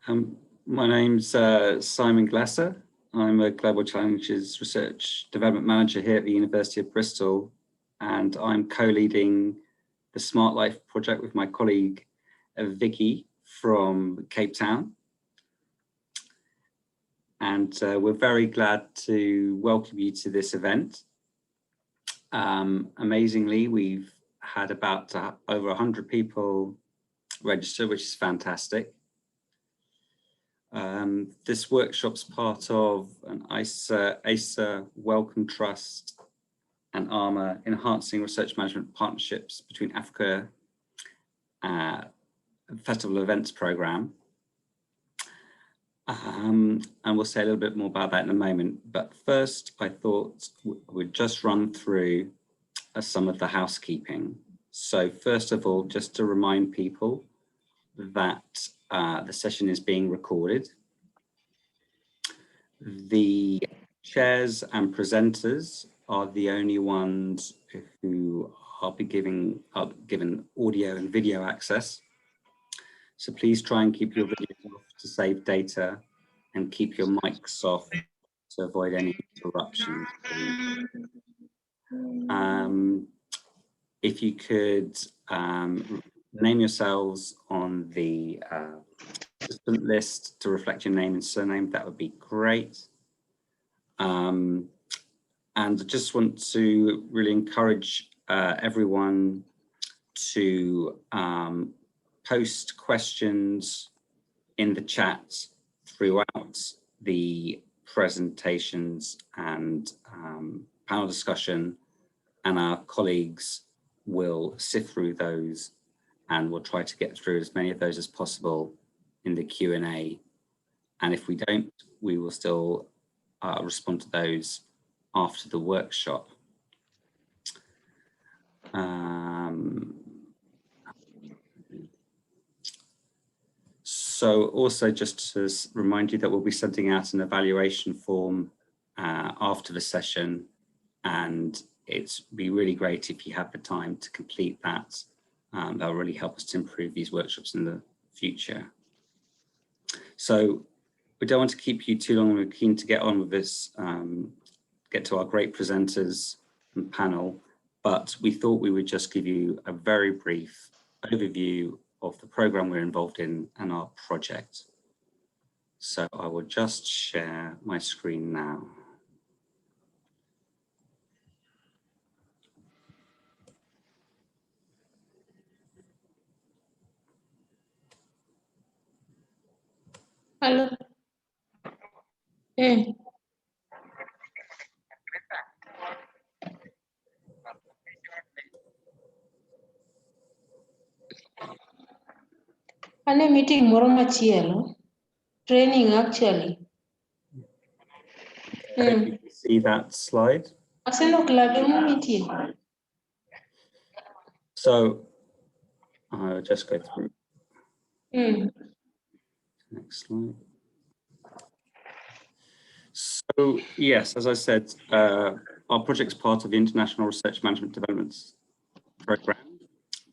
My name's Simon Glasser. I'm a Global Challenges Research Development Manager here at the University of Bristol, and I'm co-leading the SMARTLife project with my colleague Vicky from Cape Town. And we're very glad to welcome you to this event. Amazingly, we've had about over 100 people register, which is fantastic. This workshop's part of an ACER Wellcome Trust and ARMA Enhancing Research Management Partnerships between Africa Festival Events Programme. And we'll say a little bit more about that in a moment. But first, I thought we'd just run through some of the housekeeping. So first of all, just to remind people that the session is being recorded. The chairs and presenters are the only ones who are given audio and video access. So please try and keep your videos off to save data and keep your mics off to avoid any interruptions. If you could name yourselves on the participant list to reflect your name and surname, that would be great. And I just want to really encourage everyone to post questions in the chat throughout the presentations and panel discussion, and our colleagues will sift through those and we'll try to get through as many of those as possible in the Q&A. And if we don't, we will still respond to those after the workshop. So also just to remind you that we'll be sending out an evaluation form after the session, and it'd be really great if you have the time to complete that. That'll really help us to improve these workshops in the future. So we don't want to keep you too long. We're keen to get on with this, get to our great presenters and panel, but we thought we would just give you a very brief overview of the program we're involved in and our project. So I will just share my screen now. Hello. Hey. Ane meeting moro machielo, training actually. I hope you can see that slide. So I'll just go through. Next slide. So yes, as I said, our project's part of the International Research Management Development Programme.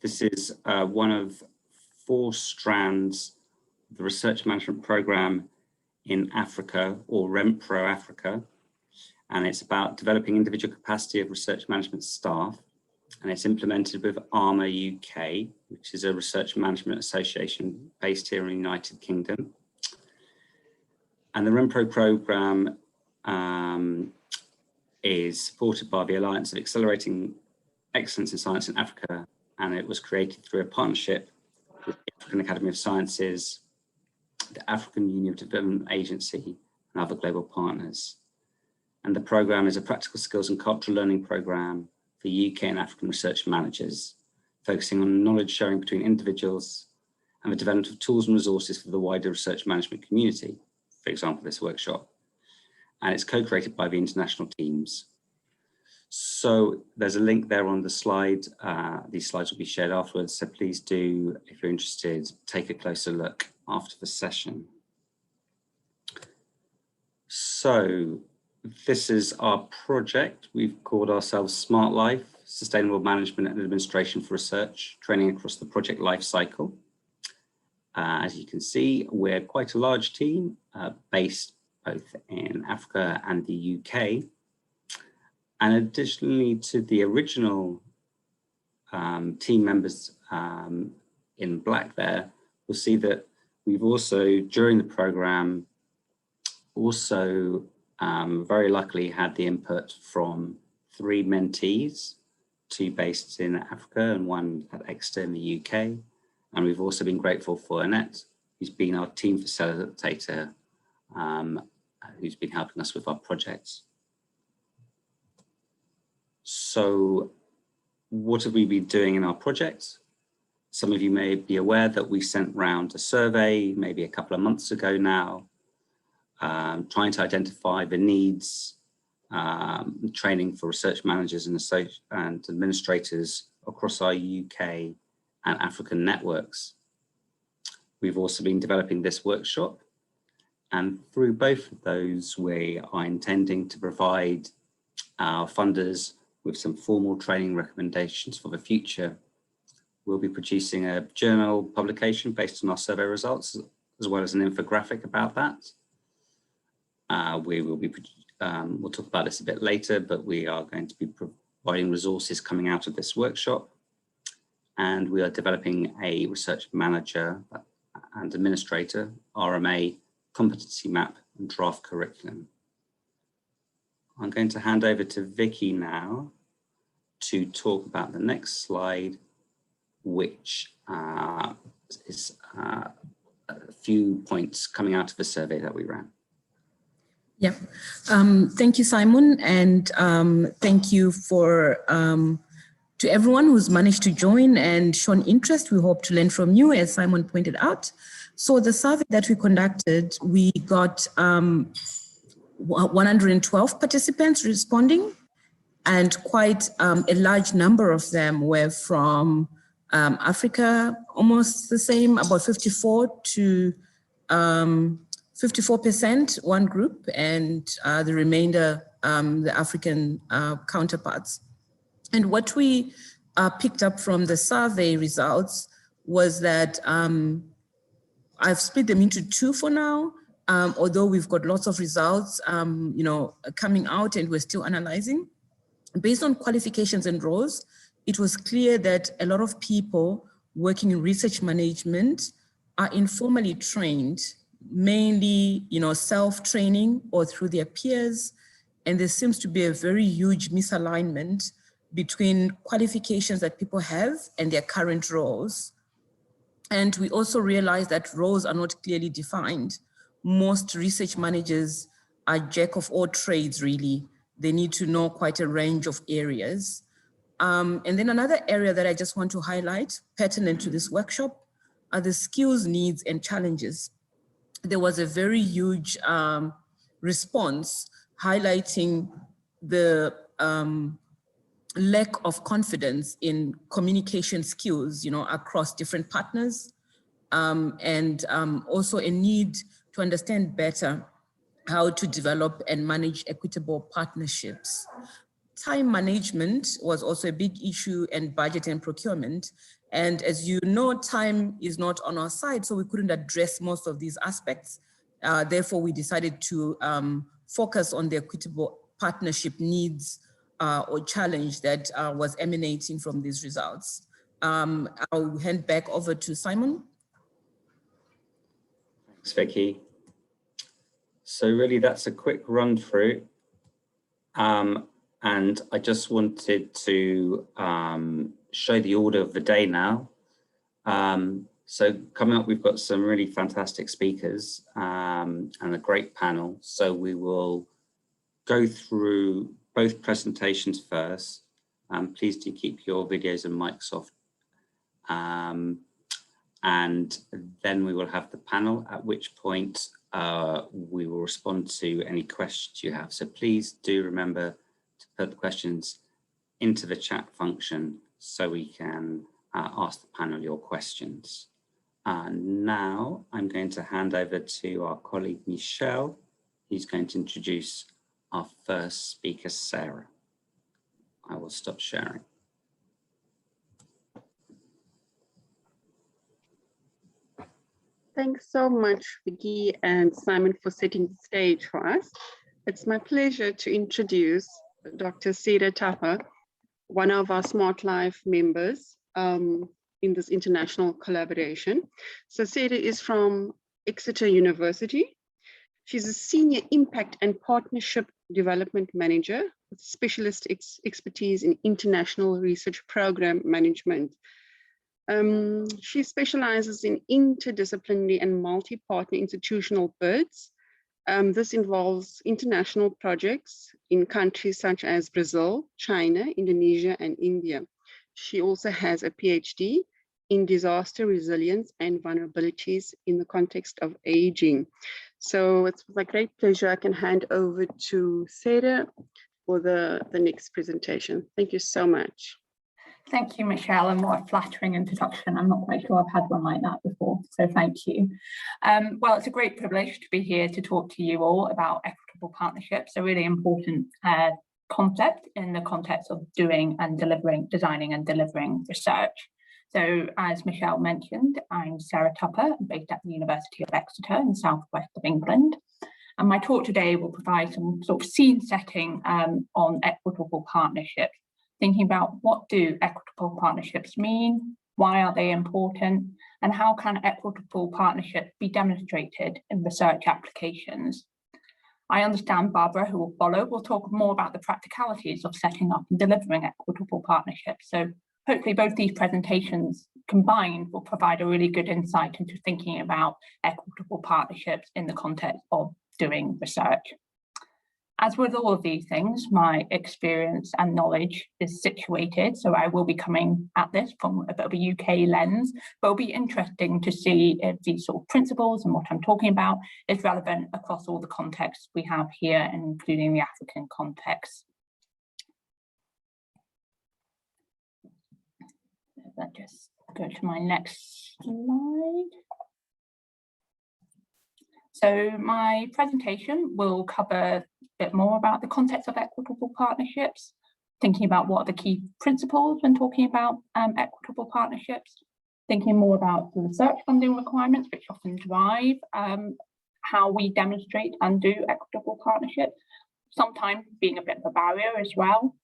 This is one of 4 strands of the Research Management Programme in Africa, or REMPRO Africa, and it's about developing individual capacity of research management staff, and it's implemented with ARMA UK, which is a research management association based here in the United Kingdom. And the REMPRO programme is supported by the Alliance of Accelerating Excellence in Science in Africa, and it was created through a partnership with the African Academy of Sciences, the African Union of Development Agency, and other global partners. And the programme is a practical skills and cultural learning programme for UK and African research managers, focusing on knowledge sharing between individuals and the development of tools and resources for the wider research management community, for example, this workshop. And it's co-created by the international teams. So there's a link there on the slide. These slides will be shared afterwards, so please do, if you're interested, take a closer look after the session. So this is our project. We've called ourselves SMARTLife, Sustainable Management and Administration for Research, training across the project life cycle. As you can see, we're quite a large team based both in Africa and the UK. And additionally to the original team members in black there, we'll see that we've also, during the program, also very luckily had the input from 3 mentees, 2 based in Africa and 1 at Exeter in the UK. And we've also been grateful for Annette, who's been our team facilitator, who's been helping us with our projects. So what have we been doing in our projects? Some of you may be aware that we sent round a survey maybe a couple of months ago now, trying to identify the needs, training for research managers and administrators across our UK and African networks. We've also been developing this workshop, and through both of those, we are intending to provide our funders with some formal training recommendations for the future. We'll be producing a journal publication based on our survey results, as well as an infographic about that. We'll talk about this a bit later, but we are going to be providing resources coming out of this workshop. And we are developing a research manager and administrator, RMA, competency map and draft curriculum. I'm going to hand over to Vicky now to talk about the next slide, which is a few points coming out of the survey that we ran. Yeah, thank you, Simon, and thank you for to everyone who's managed to join and shown interest. We hope to learn from you, as Simon pointed out. So the survey that we conducted, we got 112 participants responding, and quite a large number of them were from Africa, almost the same, about 54 to 54% one group, and the remainder the African counterparts. And what we picked up from the survey results was that I've split them into 2 for now, although we've got lots of results coming out and we're still analyzing. Based on qualifications and roles, it was clear that a lot of people working in research management are informally trained, mainly self-training or through their peers, and there seems to be a very huge misalignment between qualifications that people have and their current roles. And we also realized that roles are not clearly defined. Most research managers are jack of all trades, really. They need to know quite a range of areas. And then another area that I just want to highlight, pertinent to this workshop, are the skills, needs, and challenges. There was a very huge response highlighting the lack of confidence in communication skills, across different partners, and also a need to understand better how to develop and manage equitable partnerships. Time management was also a big issue, and budget and procurement. And as you know, time is not on our side, so we couldn't address most of these aspects. Therefore, we decided to focus on the equitable partnership needs or challenge that was emanating from these results. I'll hand back over to Simon. Thanks, Vicky. So really, that's a quick run through. And I just wanted to show the order of the day now. So coming up, we've got some really fantastic speakers and a great panel. So we will go through both presentations first. Please do keep your videos and mics off. And then we will have the panel, at which point we will respond to any questions you have. So please do remember to put the questions into the chat function so we can ask the panel your questions. Now I'm going to hand over to our colleague Michelle, who's going to introduce our first speaker, Sarah. I will stop sharing. Thanks so much, Vicky and Simon, for setting the stage for us. It's my pleasure to introduce Dr. Seda Tapa, one of our SMARTLife members in this international collaboration. So Seda is from Exeter University. She's a senior impact and partnership development manager with specialist expertise in international research program management. She specializes in interdisciplinary and multi-partner institutional bids. This involves international projects in countries such as Brazil, China, Indonesia, and India. She also has a PhD in disaster resilience and vulnerabilities in the context of aging. So it's with my great pleasure I can hand over to Seda for the next presentation. Thank you so much. Thank you, Michelle, and what a flattering introduction. I'm not quite sure I've had one like that before, so thank you. Well, it's a great privilege to be here to talk to you all about equitable partnerships, a really important concept in the context of doing and delivering, designing and delivering research. So as Michelle mentioned, I'm Sarah Tupper, based at the University of Exeter in the southwest of England. And my talk today will provide some sort of scene setting on equitable partnerships, thinking about what do equitable partnerships mean, why are they important, and how can equitable partnerships be demonstrated in research applications. I understand Barbara, who will follow, will talk more about the practicalities of setting up and delivering equitable partnerships. So hopefully both these presentations combined will provide a really good insight into thinking about equitable partnerships in the context of doing research. As with all of these things, my experience and knowledge is situated, so I will be coming at this from a bit of a UK lens, but it'll be interesting to see if these sort of principles and what I'm talking about is relevant across all the contexts we have here, including the African context. Let's just go to my next slide. So my presentation will cover a bit more about the context of equitable partnerships, thinking about what are the key principles when talking about equitable partnerships, thinking more about the research funding requirements, which often drive how we demonstrate and do equitable partnerships, sometimes being a bit of a barrier as well.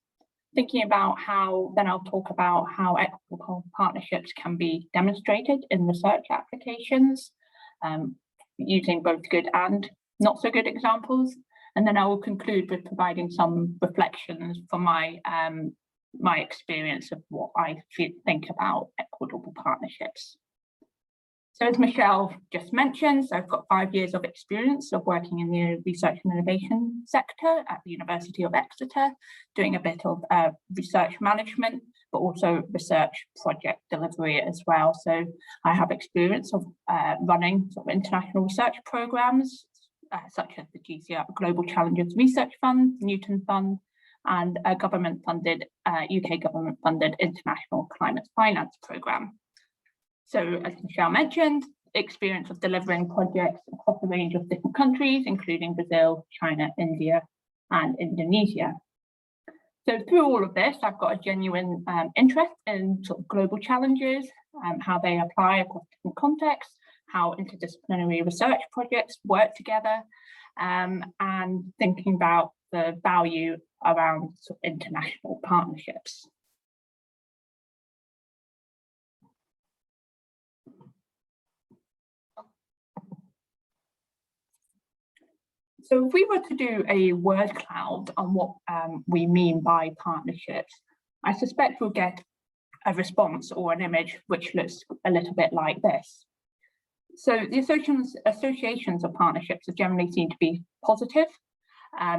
Thinking about how, then I'll talk about how equitable partnerships can be demonstrated in research applications, using both good and not so good examples. And then I will conclude with providing some reflections from my my experience of what I think about equitable partnerships. So as Michelle just mentioned, so I've got 5 years of experience of working in the research and innovation sector at the University of Exeter, doing a bit of research management, but also research project delivery as well. So I have experience of running sort of international research programs, such as the GCR Global Challenges Research Fund, Newton Fund, and a government-funded, UK government-funded international climate finance program. So as Michelle mentioned, experience of delivering projects across a range of different countries, including Brazil, China, India, and Indonesia. So through all of this, I've got a genuine interest in sort of global challenges, how they apply across different contexts, how interdisciplinary research projects work together, and thinking about the value around sort of international partnerships. So if we were to do a word cloud on what we mean by partnerships, I suspect we'll get a response or an image which looks a little bit like this. So the associations of partnerships are generally seen to be positive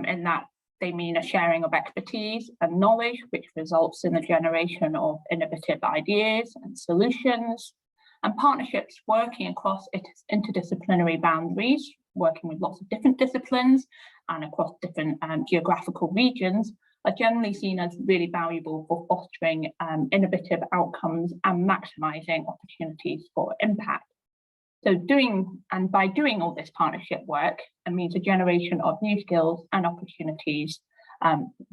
in that they mean a sharing of expertise and knowledge, which results in the generation of innovative ideas and solutions, and partnerships working across interdisciplinary boundaries, working with lots of different disciplines and across different geographical regions, are generally seen as really valuable for fostering innovative outcomes and maximizing opportunities for impact. So by doing all this partnership work, it means a generation of new skills and opportunities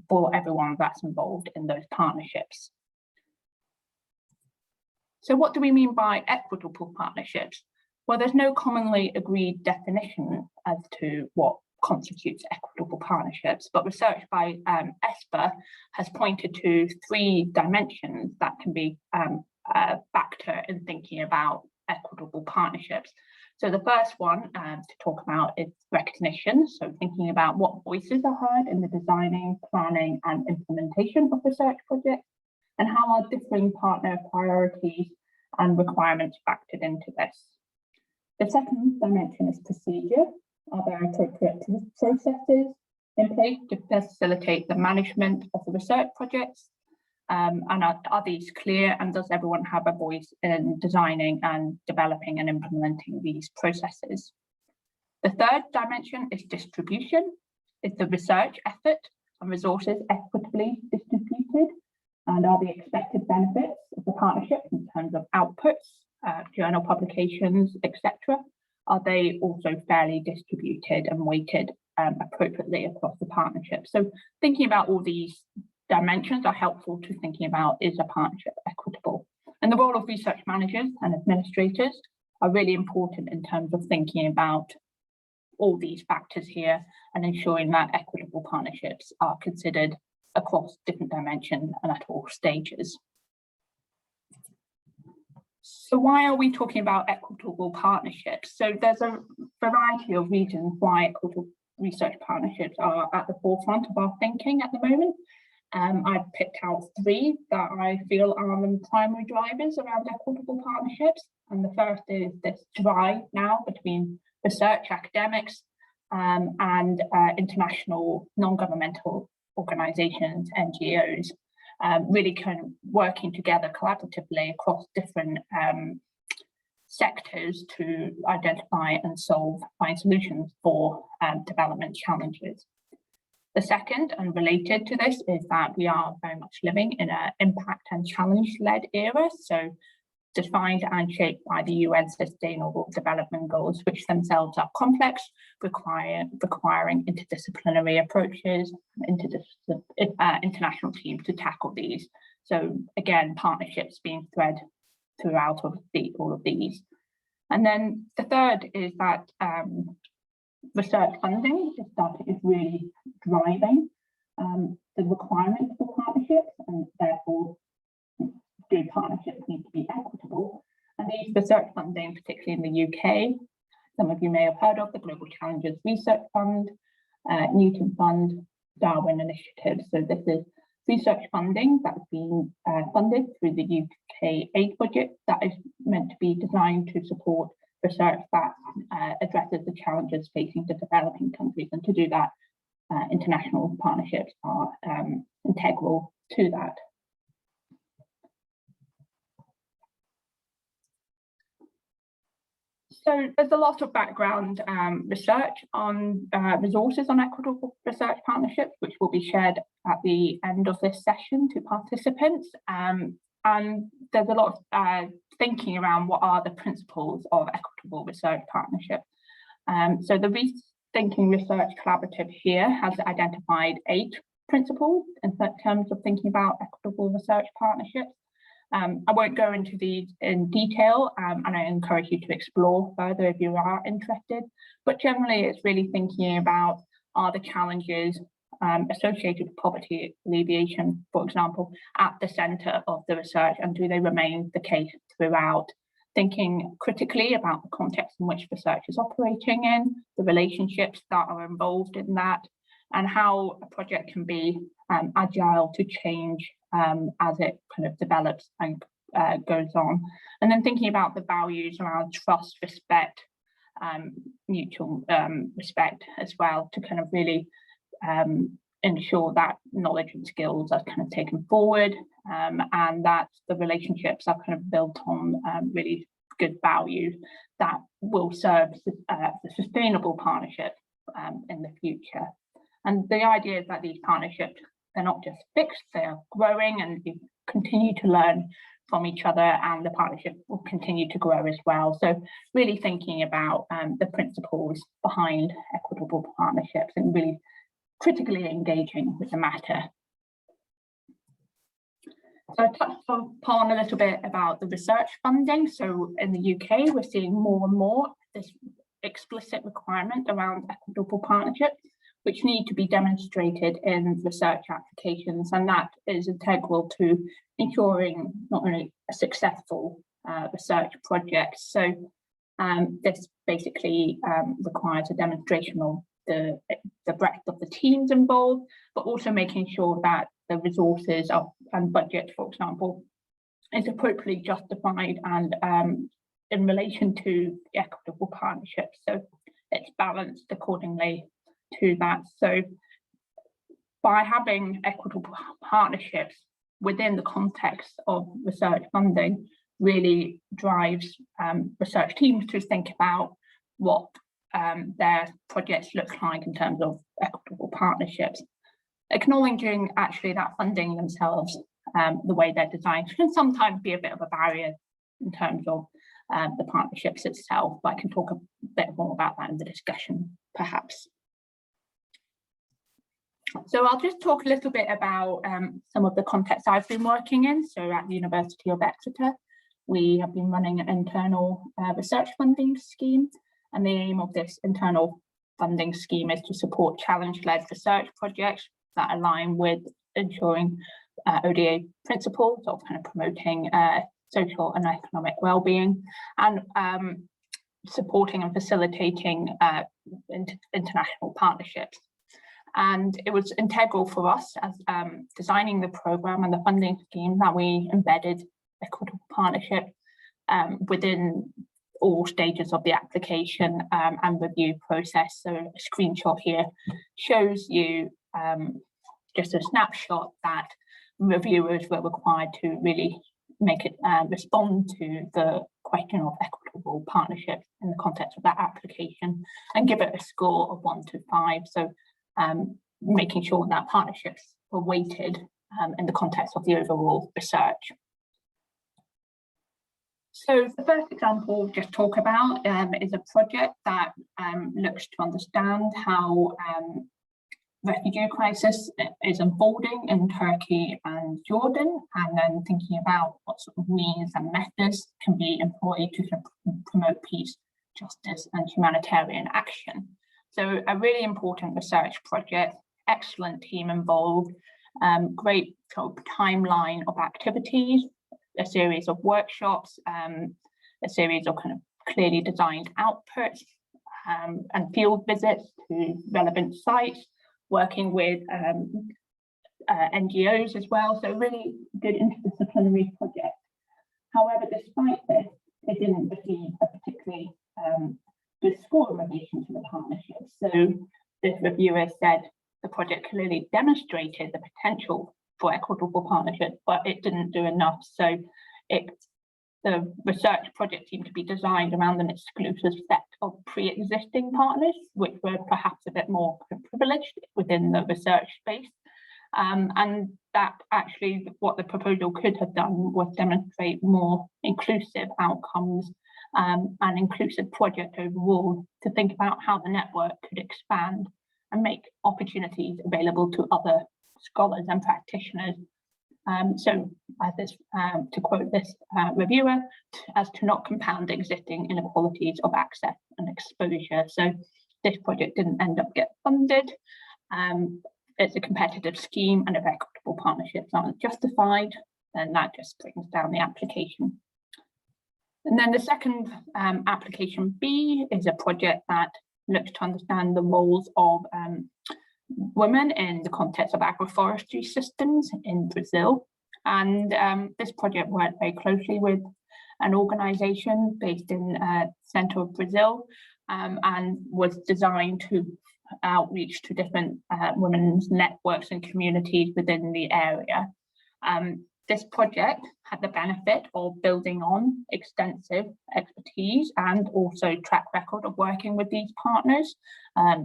for everyone that's involved in those partnerships. So what do we mean by equitable partnerships? Well, there's no commonly agreed definition as to what constitutes equitable partnerships, but research by ESPA has pointed to 3 dimensions that can be a factor in thinking about equitable partnerships. So the first one to talk about is recognition. So thinking about what voices are heard in the designing, planning and implementation of research projects, and how are differing partner priorities and requirements factored into this. The second dimension is procedure. Are there appropriate processes in place to facilitate the management of the research projects? And are these clear, and does everyone have a voice in designing and developing and implementing these processes? The third dimension is distribution. Is the research effort and resources equitably distributed? And are the expected benefits of the partnership in terms of outputs, journal publications, etc., are they also fairly distributed and weighted appropriately across the partnership? So thinking about all these dimensions are helpful to thinking about, is a partnership equitable? And the role of research managers and administrators are really important in terms of thinking about all these factors here and ensuring that equitable partnerships are considered across different dimensions and at all stages. So why are we talking about equitable partnerships? So there's a variety of reasons why equitable research partnerships are at the forefront of our thinking at the moment. I've picked out 3 that I feel are the primary drivers around equitable partnerships. And the first is this drive now between research academics and international non-governmental organizations, NGOs, really kind of working together collaboratively across different sectors to identify and find solutions for development challenges. The second, and related to this, is that we are very much living in an impact and challenge-led era, so defined and shaped by the UN Sustainable Development Goals, which themselves are complex, requiring interdisciplinary approaches, international teams to tackle these. So again, partnerships being thread throughout all of these. And then the third is that research funding is really driving the requirements for partnerships, and therefore good partnerships need to be equitable. And these research funding, particularly in the UK, some of you may have heard of the Global Challenges Research Fund, Newton Fund, Darwin Initiative. So this is research funding that's been funded through the UK aid budget that is meant to be designed to support research that addresses the challenges facing the developing countries. And to do that, international partnerships are integral to that. So there's a lot of background research on resources on equitable research partnerships, which will be shared at the end of this session to participants. And there's a lot of thinking around what are the principles of equitable research partnership. So the Rethinking Research Collaborative here has identified 8 principles in terms of thinking about equitable research partnerships. I won't go into these in detail, and I encourage you to explore further if you are interested. But generally, it's really thinking about, are the challenges associated with poverty alleviation, for example, at the centre of the research, and do they remain the case throughout? Thinking critically about the context in which research is operating in, the relationships that are involved in that, and how a project can be agile to change as it kind of develops and goes on. And then thinking about the values around trust, respect, mutual respect as well, to kind of really ensure that knowledge and skills are kind of taken forward, and that the relationships are kind of built on really good values that will serve the sustainable partnership in the future. And the idea is that these partnerships, they're not just fixed, they are growing, and we continue to learn from each other, and the partnership will continue to grow as well. So really thinking about the principles behind equitable partnerships and really critically engaging with the matter. So I touched upon a little bit about the research funding. So in the UK, we're seeing more and more this explicit requirement around equitable partnerships, which need to be demonstrated in research applications. And that is integral to ensuring not only a successful research project. So this basically requires a demonstration of the breadth of the teams involved, but also making sure that the resources and budget, for example, is appropriately justified and in relation to the equitable partnerships. So it's balanced accordingly to that. So by having equitable partnerships within the context of research funding really drives research teams to think about what their projects look like in terms of equitable partnerships. Acknowledging actually that funding themselves, the way they're designed, can sometimes be a bit of a barrier in terms of the partnerships itself, but I can talk a bit more about that in the discussion, perhaps. So I'll just talk a little bit about some of the contexts I've been working in. So at the University of Exeter, we have been running an internal research funding scheme, and the aim of this internal funding scheme is to support challenge-led research projects that align with ensuring ODA principles of kind of promoting social and economic well-being, and supporting and facilitating international partnerships. And it was integral for us as designing the programme and the funding scheme that we embedded equitable partnership within all stages of the application and review process. So a screenshot here shows you just a snapshot that reviewers were required to really make it respond to the question of equitable partnerships in the context of that application and give it a score of 1 to 5. So making sure that partnerships were weighted in the context of the overall research. So the first example we'll just talk about is a project that looks to understand how refugee crisis is unfolding in Turkey and Jordan, and then thinking about what sort of means and methods can be employed to promote peace, justice, and humanitarian action. So a really important research project, excellent team involved, great sort of timeline of activities, a series of workshops, a series of kind of clearly designed outputs, and field visits to relevant sites, working with NGOs as well. So really good interdisciplinary project. However, despite this, it didn't receive a particularly good score in relation to the partnership. So this reviewer said the project clearly demonstrated the potential for equitable partnership, but it didn't do enough. So the research project seemed to be designed around an exclusive set of pre-existing partners, which were perhaps a bit more privileged within the research space. And that actually what the proposal could have done was demonstrate more inclusive outcomes and inclusive project overall, to think about how the network could expand and make opportunities available to other scholars and practitioners. So as this, to quote this reviewer, as to not compound existing inequalities of access and exposure. So this project didn't end up getting funded. It's a competitive scheme, and if equitable partnerships aren't justified, then that just brings down the application. And then the second application B is a project that looks to understand the roles of women in the context of agroforestry systems in Brazil. And this project worked very closely with an organization based in center of Brazil, and was designed to outreach to different women's networks and communities within the area. This project had the benefit of building on extensive expertise and also track record of working with these partners.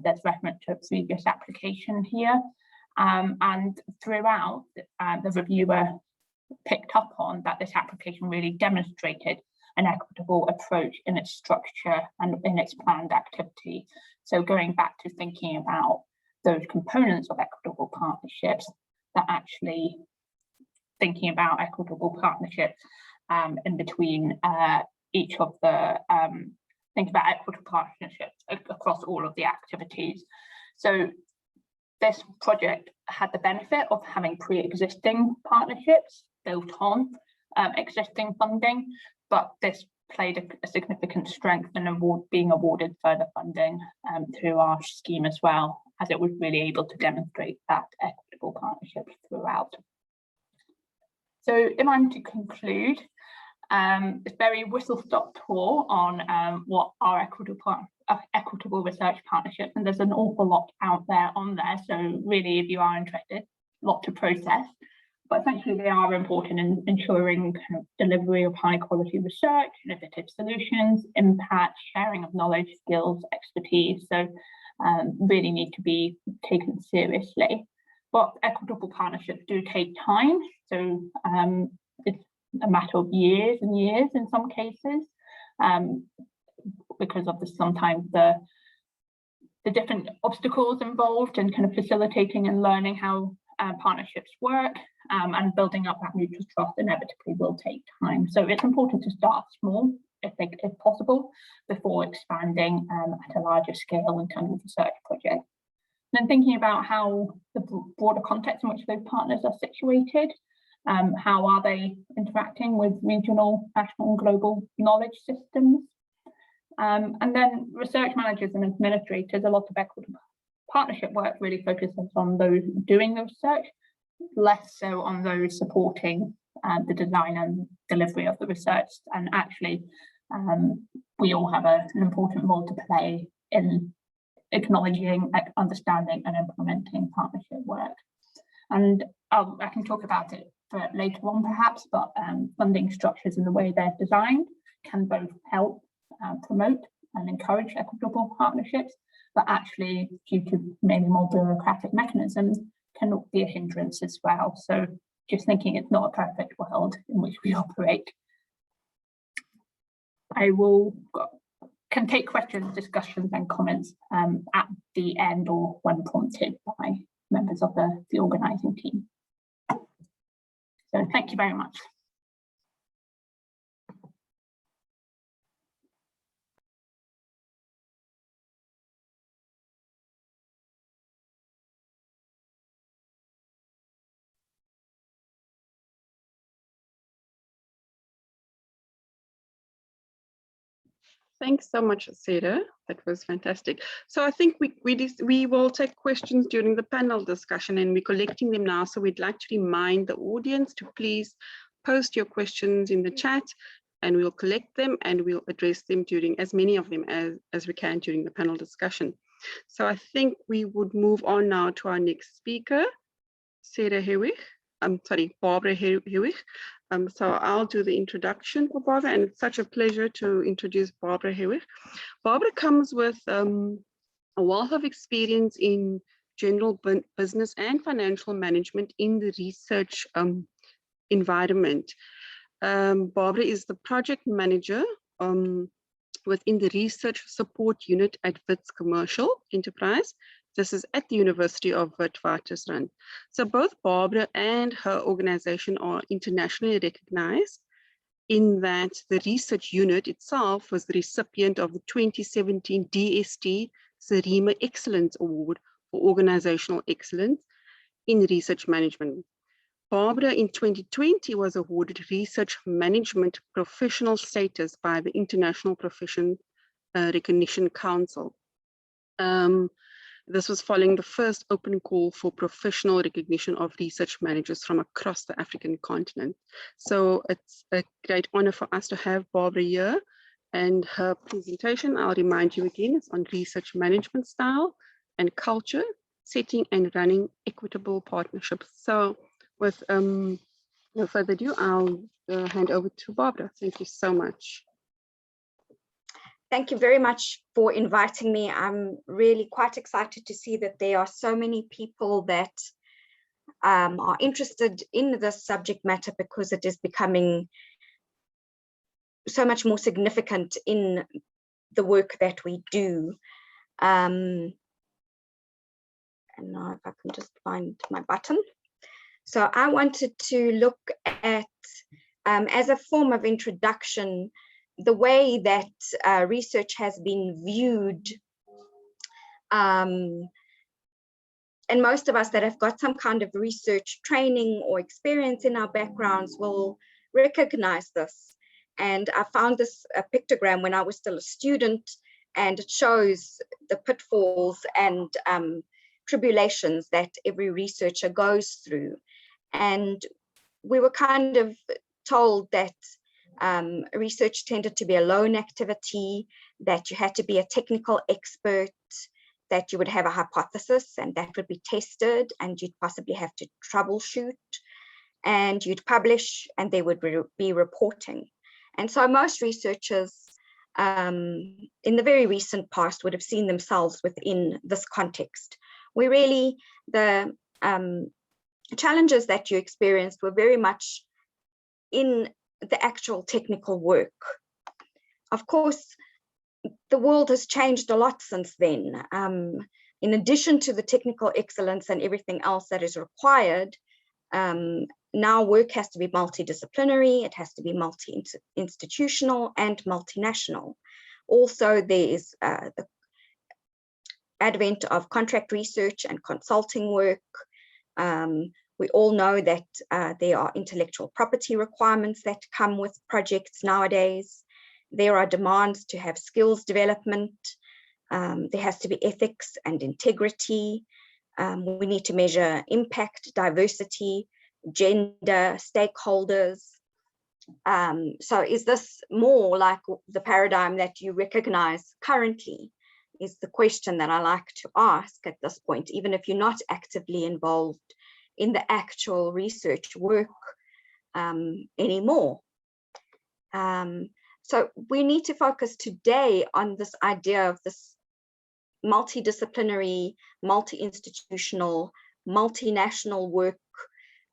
There's reference to a previous application here. And throughout, the reviewer picked up on that this application really demonstrated an equitable approach in its structure and in its planned activity. So going back to thinking about those components of equitable partnerships that actually thinking about equitable partnerships in between each of the, think about equitable partnerships across all of the activities. So this project had the benefit of having pre-existing partnerships built on existing funding, but this played a significant strength in being awarded further funding through our scheme as well, as it was really able to demonstrate that equitable partnerships throughout. So if I'm to conclude, it's very whistle-stop tour on what our equitable research partnerships, and there's an awful lot out there on there. So really, if you are interested, a lot to process. But essentially, they are important in ensuring kind of delivery of high quality research, innovative solutions, impact, sharing of knowledge, skills, expertise. So really need to be taken seriously. But equitable partnerships do take time. So it's a matter of years and years in some cases, because of sometimes the different obstacles involved in kind of facilitating and learning how partnerships work, and building up that mutual trust inevitably will take time. So it's important to start small, if possible, before expanding at a larger scale in terms of research projects. And then thinking about how the broader context in which those partners are situated, how are they interacting with regional, national and global knowledge systems? And then research managers and administrators, a lot of equitable partnership work really focuses on those doing the research, less so on those supporting the design and delivery of the research. And actually, we all have an important role to play in acknowledging, understanding and implementing partnership work. And I can talk about it later on perhaps, but funding structures and the way they're designed can both help promote and encourage equitable partnerships, but actually, due to maybe more bureaucratic mechanisms, can be a hindrance as well. So just thinking it's not a perfect world in which we operate. I can take questions, discussions and comments at the end or when prompted by members of the organising team. So thank you very much. Thanks so much, Sarah. That was fantastic. So I think we will take questions during the panel discussion, and we're collecting them now. So we'd like to remind the audience to please post your questions in the chat, and we'll collect them and we'll address them during as many of them as we can during the panel discussion. So I think we would move on now to our next speaker, Sarah Hewig. Barbara Hewig. So I'll do the introduction for Barbara, and it's such a pleasure to introduce Barbara Hewig. Barbara comes with a wealth of experience in general business and financial management in the research environment. Barbara is the project manager within the research support unit at WITS Commercial Enterprise. This is at the University of Witwatersrand. So both Barbara and her organization are internationally recognized in that the research unit itself was the recipient of the 2017 DST Zarima Excellence Award for Organizational Excellence in Research Management. Barbara in 2020 was awarded Research Management Professional status by the International Profession Recognition Council. This was following the first open call for professional recognition of research managers from across the African continent. So it's a great honor for us to have Barbara here, and her presentation, I'll remind you again, is on research management style and culture, setting and running equitable partnerships. So with no further ado, I'll hand over to Barbara. Thank you so much. Thank you very much for inviting me. I'm really quite excited to see that there are so many people that are interested in this subject matter, because it is becoming so much more significant in the work that we do. And now if I can just find my button. So I wanted to look at, as a form of introduction, the way that research has been viewed. And most of us that have got some kind of research training or experience in our backgrounds will recognize this. And I found this pictogram when I was still a student, and it shows the pitfalls and tribulations that every researcher goes through. And we were kind of told that research tended to be a lone activity, that you had to be a technical expert, that you would have a hypothesis and that would be tested, and you'd possibly have to troubleshoot, and you'd publish, and there would be reporting. And so most researchers in the very recent past would have seen themselves within this context, where really the challenges that you experienced were very much in the actual technical work. Of course, the world has changed a lot since then. In addition to the technical excellence and everything else that is required, now work has to be multidisciplinary, it has to be multi-institutional and multinational. Also, there is the advent of contract research and consulting work. We all know that there are intellectual property requirements that come with projects nowadays. There are demands to have skills development. There has to be ethics and integrity. We need to measure impact, diversity, gender, stakeholders. So is this more like the paradigm that you recognize currently, is the question that I like to ask at this point, even if you're not actively involved in the actual research work anymore. So we need to focus today on this idea of this multidisciplinary, multi-institutional, multinational work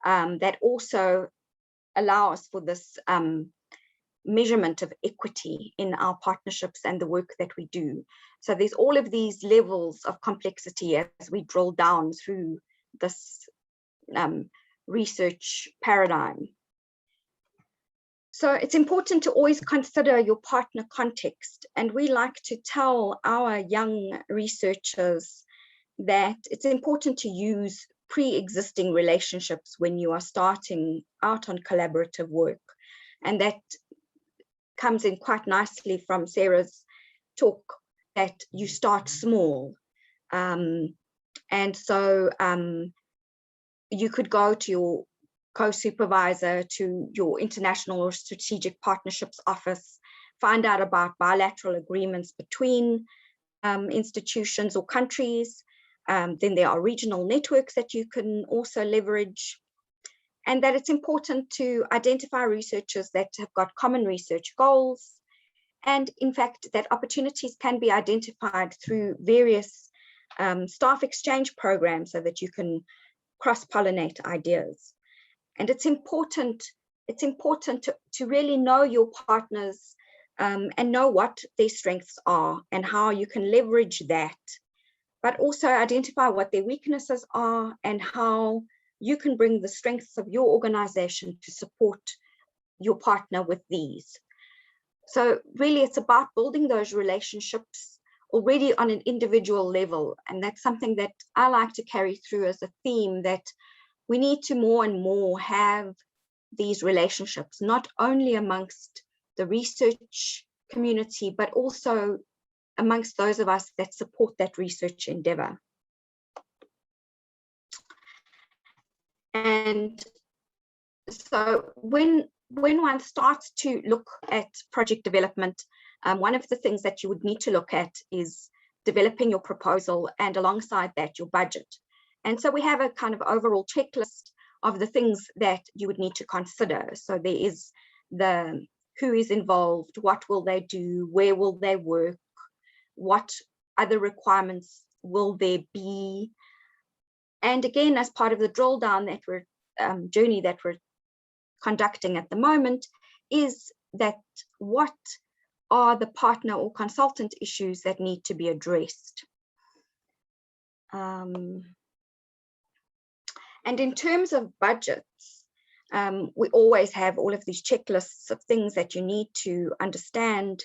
that also allows for this measurement of equity in our partnerships and the work that we do. So there's all of these levels of complexity as we drill down through this research paradigm. So it's important to always consider your partner context. And we like to tell our young researchers that it's important to use pre-existing relationships when you are starting out on collaborative work. And that comes in quite nicely from Sarah's talk, that you start small. And so you could go to your co-supervisor, to your international or strategic partnerships office, find out about bilateral agreements between institutions or countries. Then there are regional networks that you can also leverage. And that it's important to identify researchers that have got common research goals. And in fact, that opportunities can be identified through various staff exchange programs so that you can cross-pollinate ideas. And it's important to really know your partners and know what their strengths are and how you can leverage that, but also identify what their weaknesses are and how you can bring the strengths of your organization to support your partner with these. So really it's about building those relationships already on an individual level. And that's something that I like to carry through as a theme, that we need to more and more have these relationships, not only amongst the research community, but also amongst those of us that support that research endeavor. And so when one starts to look at project development, one of the things that you would need to look at is developing your proposal, and alongside that, your budget. And so we have a kind of overall checklist of the things that you would need to consider. So there is the who is involved, what will they do, where will they work, what other requirements will there be. And again, as part of the drill down that we're journey that we're conducting at the moment, is that what are the partner or consultant issues that need to be addressed. And in terms of budgets, we always have all of these checklists of things that you need to understand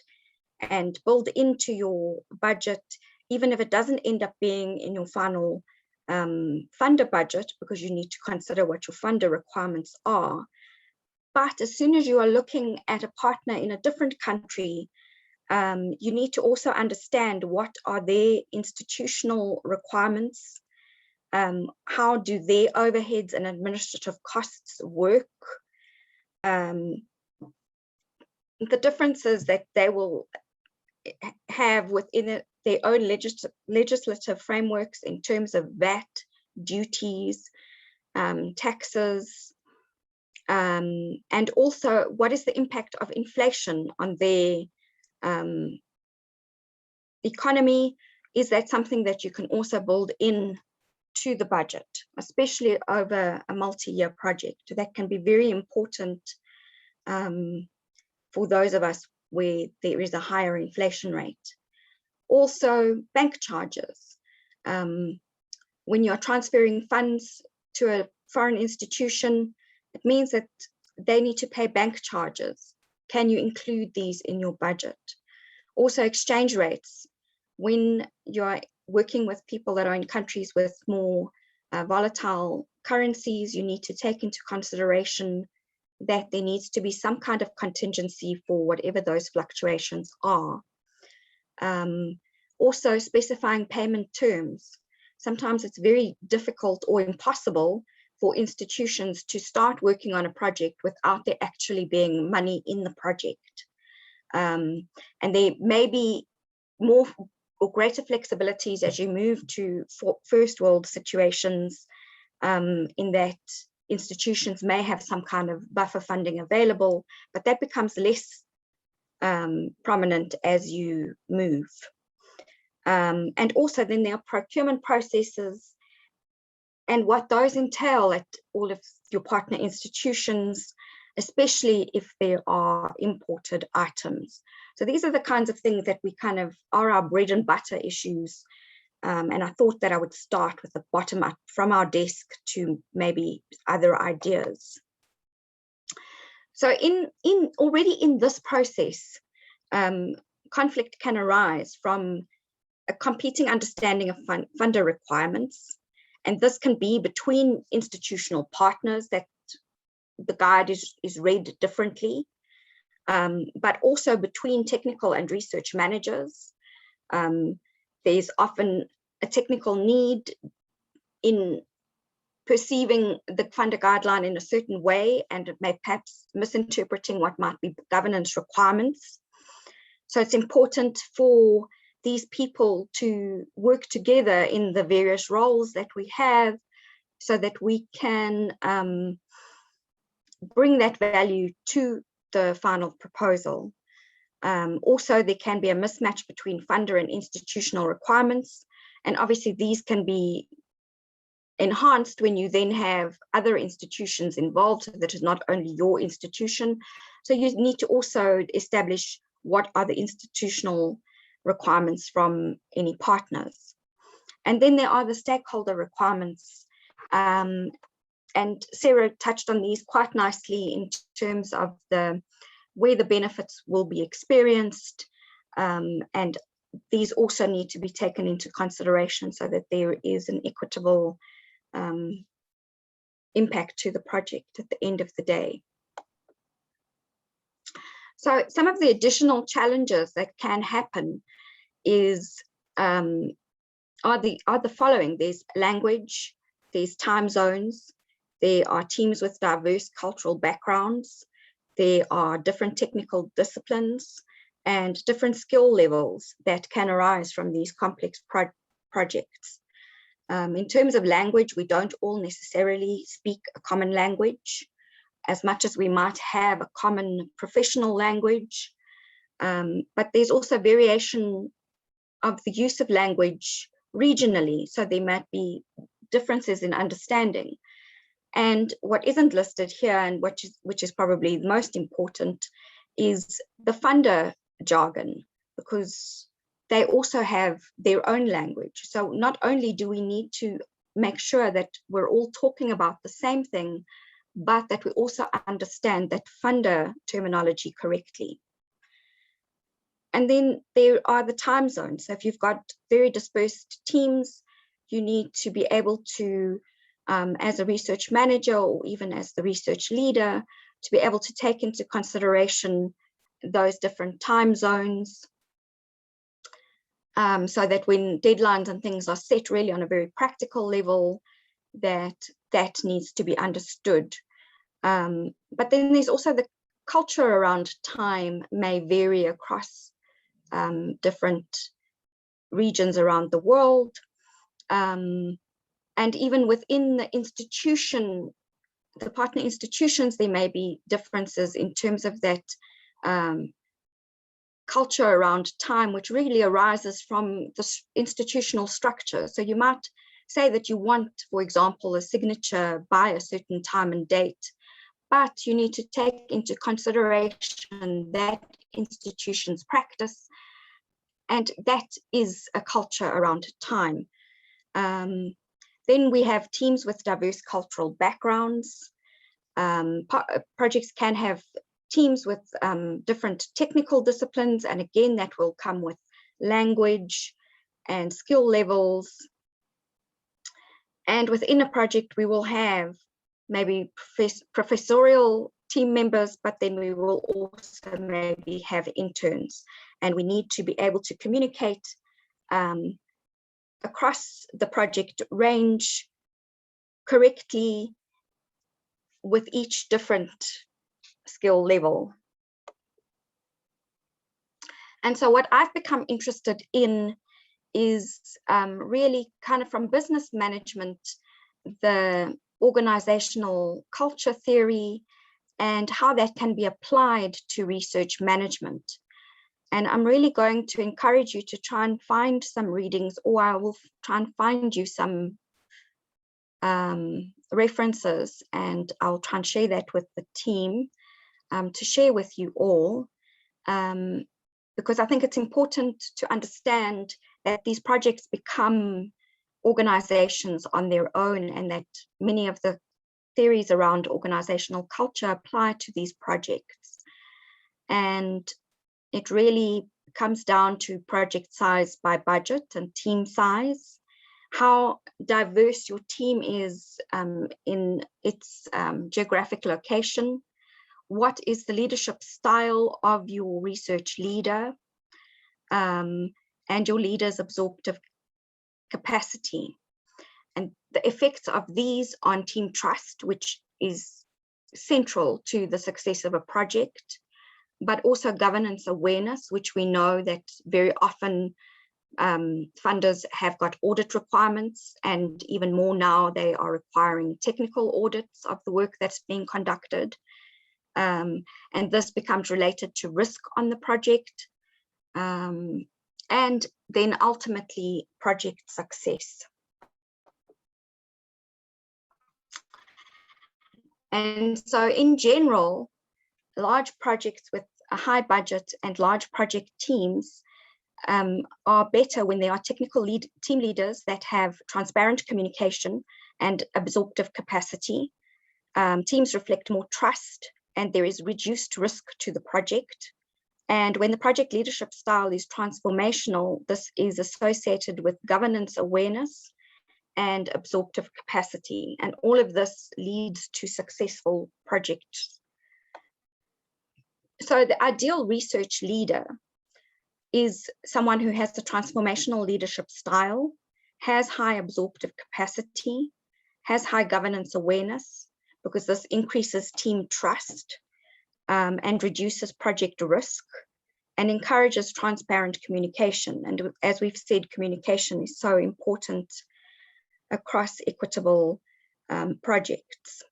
and build into your budget, even if it doesn't end up being in your final funder budget, because you need to consider what your funder requirements are. But as soon as you are looking at a partner in a different country, you need to also understand what are their institutional requirements, how do their overheads and administrative costs work, the differences that they will have within their own legislative frameworks in terms of VAT, duties, taxes, and also what is the impact of inflation on their economy. Is that something that you can also build in to the budget, especially over a multi-year project? That can be very important for those of us where there is a higher inflation rate. Also, bank charges. When you're transferring funds to a foreign institution, it means that they need to pay bank charges. Can you include these in your budget? Also, exchange rates. When you're working with people that are in countries with more volatile currencies, you need to take into consideration that there needs to be some kind of contingency for whatever those fluctuations are. Also, specifying payment terms. Sometimes it's very difficult or impossible for institutions to start working on a project without there actually being money in the project. And there may be more or greater flexibilities as you move to first world situations, in that institutions may have some kind of buffer funding available, but that becomes less prominent as you move. And also then there are procurement processes and what those entail at all of your partner institutions, especially if there are imported items. So these are the kinds of things that we kind of are our bread and butter issues. And I thought that I would start with the bottom up from our desk to maybe other ideas. So already in this process, conflict can arise from a competing understanding of funder requirements. And this can be between institutional partners, that the guide is read differently, but also between technical and research managers. There's often a technical need in perceiving the funder guideline in a certain way, and it may perhaps misinterpreting what might be governance requirements. So it's important for these people to work together in the various roles that we have so that we can bring that value to the final proposal. Also, there can be a mismatch between funder and institutional requirements. And obviously these can be enhanced when you then have other institutions involved, so that is not only your institution. So you need to also establish what are the institutional requirements from any partners. And then there are the stakeholder requirements. And Sarah touched on these quite nicely in terms of where the benefits will be experienced. And these also need to be taken into consideration so that there is an equitable impact to the project at the end of the day. So some of the additional challenges that can happen are the following. There's language, there's time zones, there are teams with diverse cultural backgrounds, there are different technical disciplines and different skill levels that can arise from these complex projects. In terms of language, we don't all necessarily speak a common language, as much as we might have a common professional language, but there's also variation of the use of language regionally, so there might be differences in understanding. And what isn't listed here, and which is probably the most important, is the funder jargon, because they also have their own language. So not only do we need to make sure that we're all talking about the same thing, but that we also understand that funder terminology correctly. And then there are the time zones. So if you've got very dispersed teams, you need to be able to, as a research manager or even as the research leader, to be able to take into consideration those different time zones, so that when deadlines and things are set really on a very practical level, that needs to be understood. But then there's also the culture around time may vary across different regions around the world. And even within the institution, the partner institutions, there may be differences in terms of that culture around time, which really arises from the institutional structure. So you might say that you want, for example, a signature by a certain time and date, but you need to take into consideration that institution's practice, and that is a culture around time. Then we have teams with diverse cultural backgrounds. Projects can have teams with different technical disciplines, and again, that will come with language and skill levels. And within a project, we will have maybe professorial team members, but then we will also maybe have interns, and we need to be able to communicate across the project range correctly with each different skill level. And so what I've become interested in is really kind of from business management, the organizational culture theory and how that can be applied to research management. And I'm really going to encourage you to try and find some readings, or I will try and find you some references, and I'll try and share that with the team to share with you all, because I think it's important to understand that these projects become organizations on their own, and that many of the theories around organizational culture apply to these projects. And it really comes down to project size by budget and team size, how diverse your team is in its geographic location, what is the leadership style of your research leader, and your leader's absorptive capacity, and the effects of these on team trust, which is central to the success of a project, but also governance awareness, which we know that very often funders have got audit requirements, and even more now they are requiring technical audits of the work that's being conducted. And this becomes related to risk on the project, and then ultimately project success. And so in general, large projects with a high budget and large project teams are better when there are technical team leaders that have transparent communication and absorptive capacity. Teams reflect more trust, and there is reduced risk to the project. And when the project leadership style is transformational, this is associated with governance awareness and absorptive capacity. And all of this leads to successful projects. So the ideal research leader is someone who has the transformational leadership style, has high absorptive capacity, has high governance awareness, because this increases team trust and reduces project risk, and encourages transparent communication. And as we've said, communication is so important across equitable projects.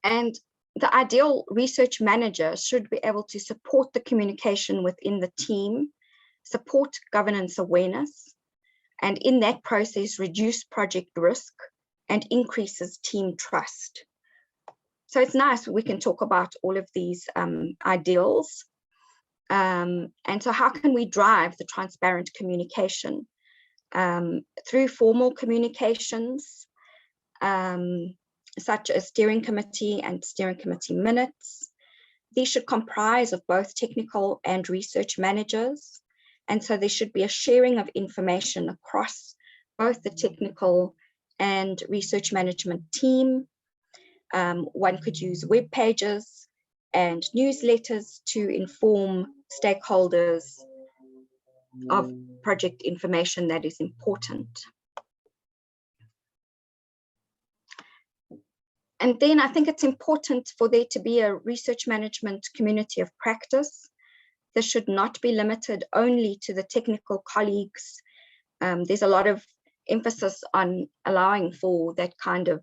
And the ideal research manager should be able to support the communication within the team, support governance awareness, and in that process, reduce project risk and increases team trust. So it's nice we can talk about all of these ideals. And so how can we drive the transparent communication? Through formal communications, such as steering committee and steering committee minutes. These should comprise of both technical and research managers. And so there should be a sharing of information across both the technical and research management team. One could use web pages and newsletters to inform stakeholders of project information that is important. And then I think it's important for there to be a research management community of practice. This should not be limited only to the technical colleagues. There's a lot of emphasis on allowing for that kind of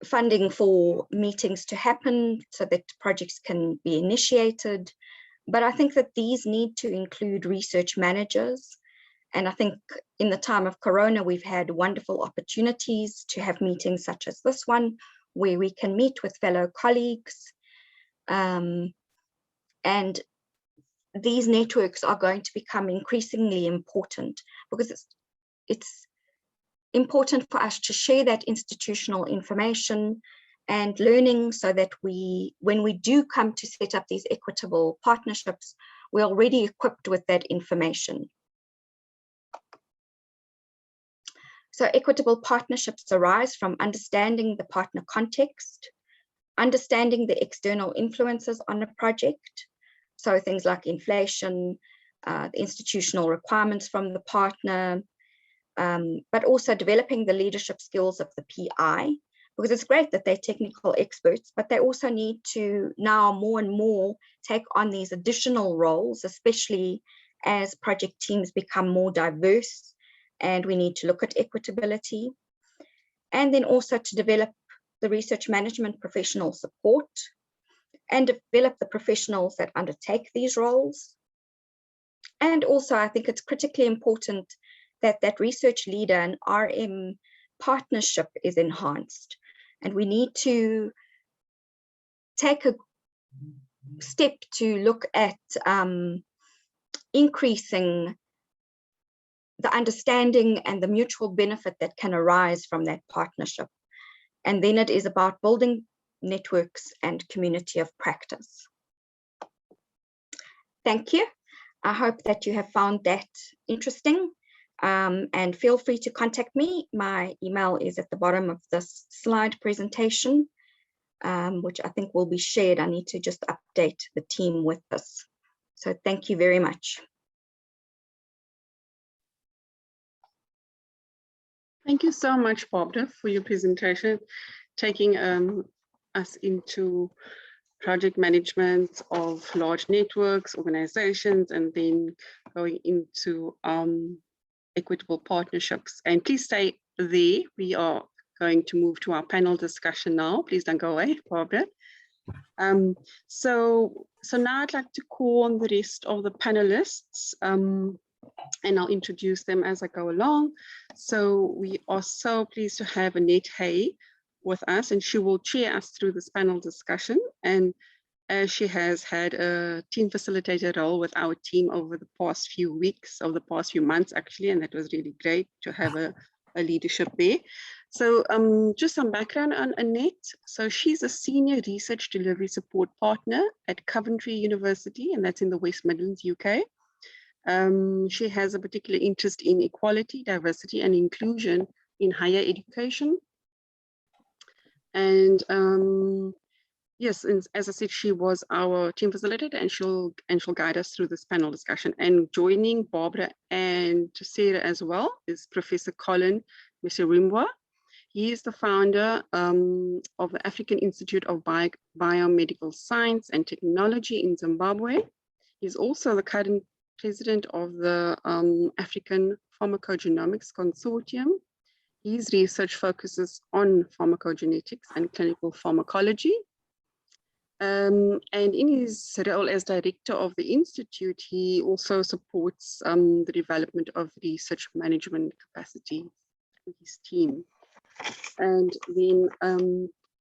funding for meetings to happen so that projects can be initiated. But I think that these need to include research managers. And I think in the time of Corona, we've had wonderful opportunities to have meetings such as this one, where we can meet with fellow colleagues. And these networks are going to become increasingly important because it's important for us to share that institutional information and learning so that when we do come to set up these equitable partnerships, we're already equipped with that information. So equitable partnerships arise from understanding the partner context, understanding the external influences on a project. So things like inflation, the institutional requirements from the partner, but also developing the leadership skills of the PI, because it's great that they're technical experts, but they also need to now more and more take on these additional roles, especially as project teams become more diverse, and we need to look at equitability. And then also to develop the research management professional support and develop the professionals that undertake these roles. And also, I think it's critically important that that research leader and RM partnership is enhanced. And we need to take a step to look at increasing the understanding and the mutual benefit that can arise from that partnership. And then it is about building networks and community of practice. Thank you. I hope that you have found that interesting. And feel free to contact me. My email is at the bottom of this slide presentation, which I think will be shared. I need to just update the team with this. So thank you very much. Thank you so much, Barbara, for your presentation, taking us into project management of large networks, organizations, and then going into equitable partnerships. And please stay there. We are going to move to our panel discussion now. Please don't go away, Barbara. So now I'd like to call on the rest of the panelists, and I'll introduce them as I go along. So we are so pleased to have Annette Hay with us, and she will chair us through this panel discussion. And as she has had a team facilitator role with our team over the past few weeks, over the past few months actually, and that was really great to have a leadership there. So just some background on Annette. So she's a senior research delivery support partner at Coventry University, and that's in the West Midlands, UK. She has a particular interest in equality, diversity, and inclusion in higher education. And yes, and as I said, she was our team facilitator, and she'll guide us through this panel discussion. And joining Barbara and Sarah as well is Professor Colin Mesirimwa. He is the founder of the African Institute of Biomedical Science and Technology in Zimbabwe. He's also the current president of the African Pharmacogenomics Consortium. His research focuses on pharmacogenetics and clinical pharmacology. And in his role as director of the institute, he also supports the development of research management capacity with his team. And then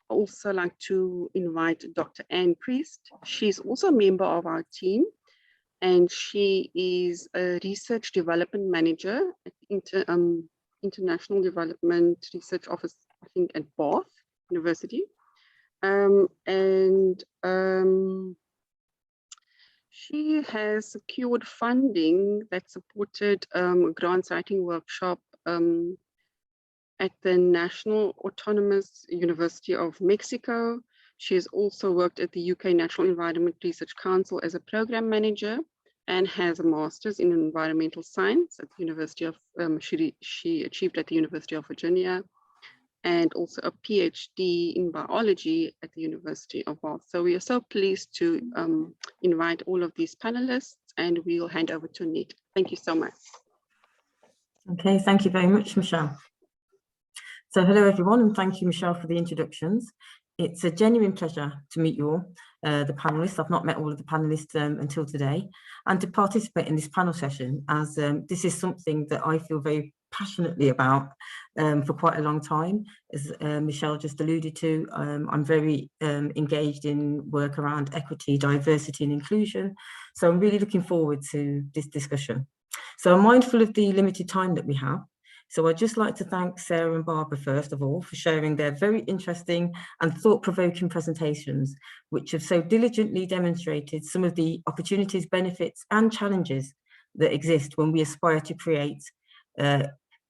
also like to invite Dr. Anne Priest. She's also a member of our team, and she is a research development manager at International Development Research Office, I think at Bath University. She has secured funding that supported a grants writing workshop at the National Autonomous University of Mexico. She has also worked at the UK National Environment Research Council as a program manager and has a master's in environmental science at the University of, she achieved at the University of Virginia, and also a PhD in biology at the University of Bath. So we are so pleased to invite all of these panelists, and we'll hand over to Annette. Thank you so much. Okay, thank you very much, Michelle. So hello everyone, and thank you, Michelle, for the introductions. It's a genuine pleasure to meet you all, the panelists. I've not met all of the panelists until today, and to participate in this panel session, as this is something that I feel very passionately about for quite a long time. As Michelle just alluded to, I'm very engaged in work around equity, diversity and inclusion. So I'm really looking forward to this discussion. So I'm mindful of the limited time that we have. So I'd just like to thank Sarah and Barbara, first of all, for sharing their very interesting and thought-provoking presentations, which have so diligently demonstrated some of the opportunities, benefits and challenges that exist when we aspire to create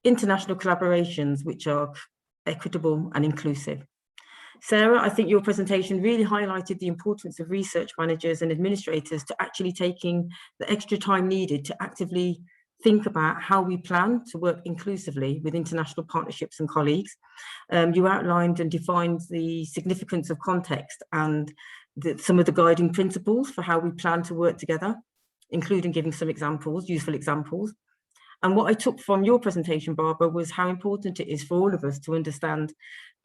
international collaborations which are equitable and inclusive. Sarah, I think your presentation really highlighted the importance of research managers and administrators to actually taking the extra time needed to actively think about how we plan to work inclusively with international partnerships and colleagues. You outlined and defined the significance of context and some of the guiding principles for how we plan to work together, including giving some examples, useful examples. And what I took from your presentation, Barbara, was how important it is for all of us to understand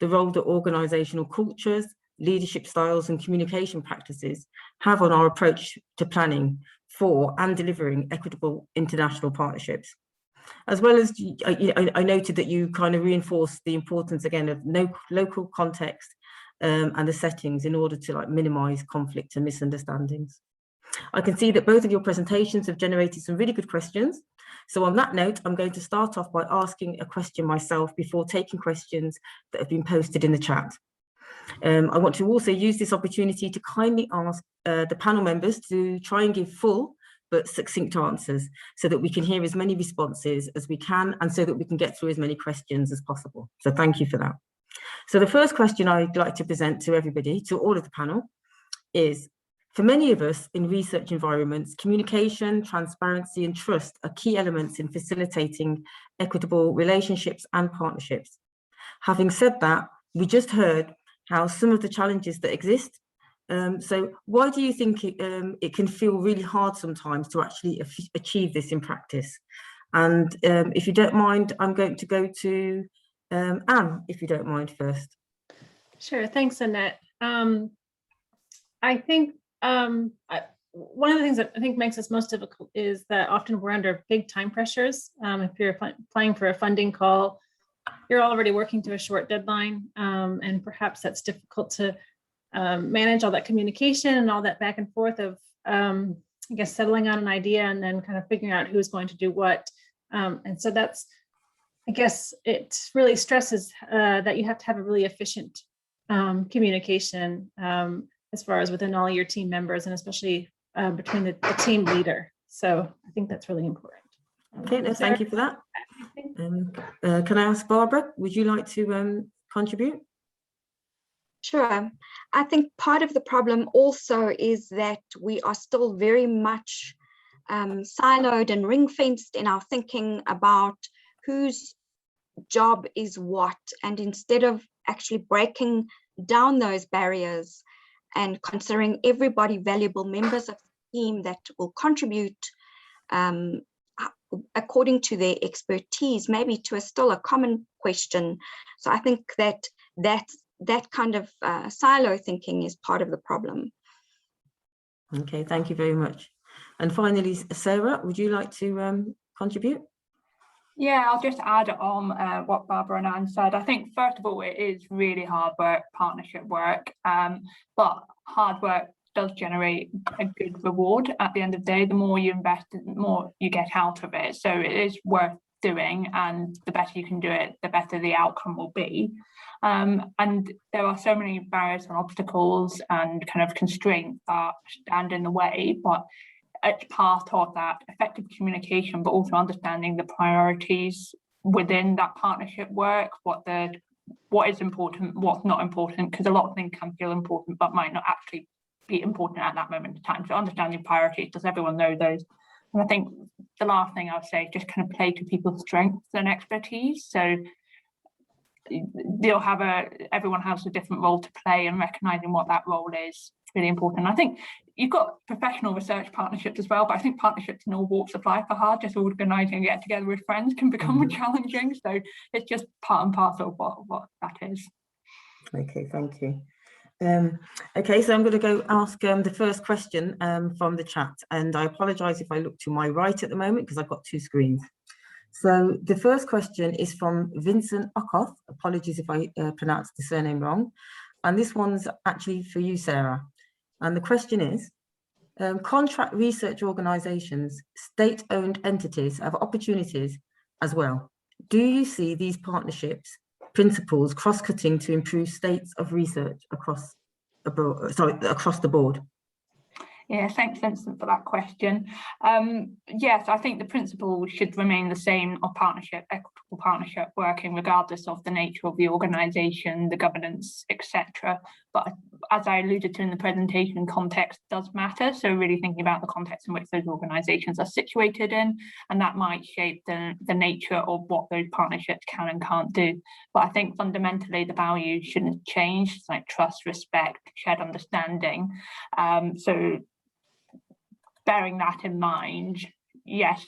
the role that organisational cultures, leadership styles and communication practices have on our approach to planning for and delivering equitable international partnerships. As well as, I noted that you kind of reinforced the importance again of local context and the settings in order to minimise conflict and misunderstandings. I can see that both of your presentations have generated some really good questions. So on that note, I'm going to start off by asking a question myself before taking questions that have been posted in the chat. I want to also use this opportunity to kindly ask the panel members to try and give full but succinct answers so that we can hear as many responses as we can and so that we can get through as many questions as possible. So thank you for that. So the first question I'd like to present to everybody, to all of the panel, is: for many of us in research environments, communication, transparency and trust are key elements in facilitating equitable relationships and partnerships. Having said that, we just heard how some of the challenges that exist. So why do you think it can feel really hard sometimes to actually achieve this in practice? And if you don't mind, I'm going to go to Anne, if you don't mind first. Sure, thanks, Annette. I think one of the things that I think makes us most difficult is that often we're under big time pressures. If you're applying for a funding call, you're already working to a short deadline, and perhaps that's difficult to manage all that communication and all that back and forth of, I guess, settling on an idea and then kind of figuring out who's going to do what. And so that's, I guess, it really stresses that you have to have a really efficient communication as far as within all your team members and especially between the team leader. So I think that's really important. Okay, no, thank you for that. Can I ask Barbara, would you like to contribute? Sure. I think part of the problem also is that we are still very much siloed and ring-fenced in our thinking about whose job is what. And instead of actually breaking down those barriers and considering everybody valuable members of the team that will contribute according to their expertise, maybe to still a common question. So I think that kind of silo thinking is part of the problem. Okay, thank you very much. And finally, Sarah, would you like to contribute? Yeah, I'll just add on what Barbara and Anne said. I think, first of all, it is really hard work, partnership work, but hard work does generate a good reward at the end of the day. The more you invest, the more you get out of it. So it is worth doing, and the better you can do it, the better the outcome will be. And there are so many barriers and obstacles and kind of constraints that stand in the way, but it's part of that effective communication, but also understanding the priorities within that partnership work, what is important, what's not important, because a lot of things can feel important but might not actually be important at that moment in time. So understanding priorities, does everyone know those? And I think the last thing I would say is just kind of play to people's strengths and expertise. So everyone has a different role to play, and recognizing what that role is really important. I think you've got professional research partnerships as well, but I think partnerships in all walks of life are hard. Just organising a get together with friends can become more challenging. So it's just part and parcel of what that is. Okay, thank you. Okay, so I'm going to go ask the first question from the chat, and I apologise if I look to my right at the moment because I've got two screens. So the first question is from Vincent Okoth. Apologies if I pronounced the surname wrong. And this one's actually for you, Sarah. And the question is, contract research organisations, state-owned entities have opportunities as well. Do you see these partnerships principles cross-cutting to improve states of research across the board? Yeah, thanks, Vincent, for that question. Yes, I think the principle should remain the same of partnership, equitable partnership working regardless of the nature of the organisation, the governance, etc. But as I alluded to in the presentation, context does matter. So really thinking about the context in which those organisations are situated in, and that might shape the nature of what those partnerships can and can't do. But I think fundamentally the values shouldn't change. It's like trust, respect, shared understanding. So bearing that in mind, yes,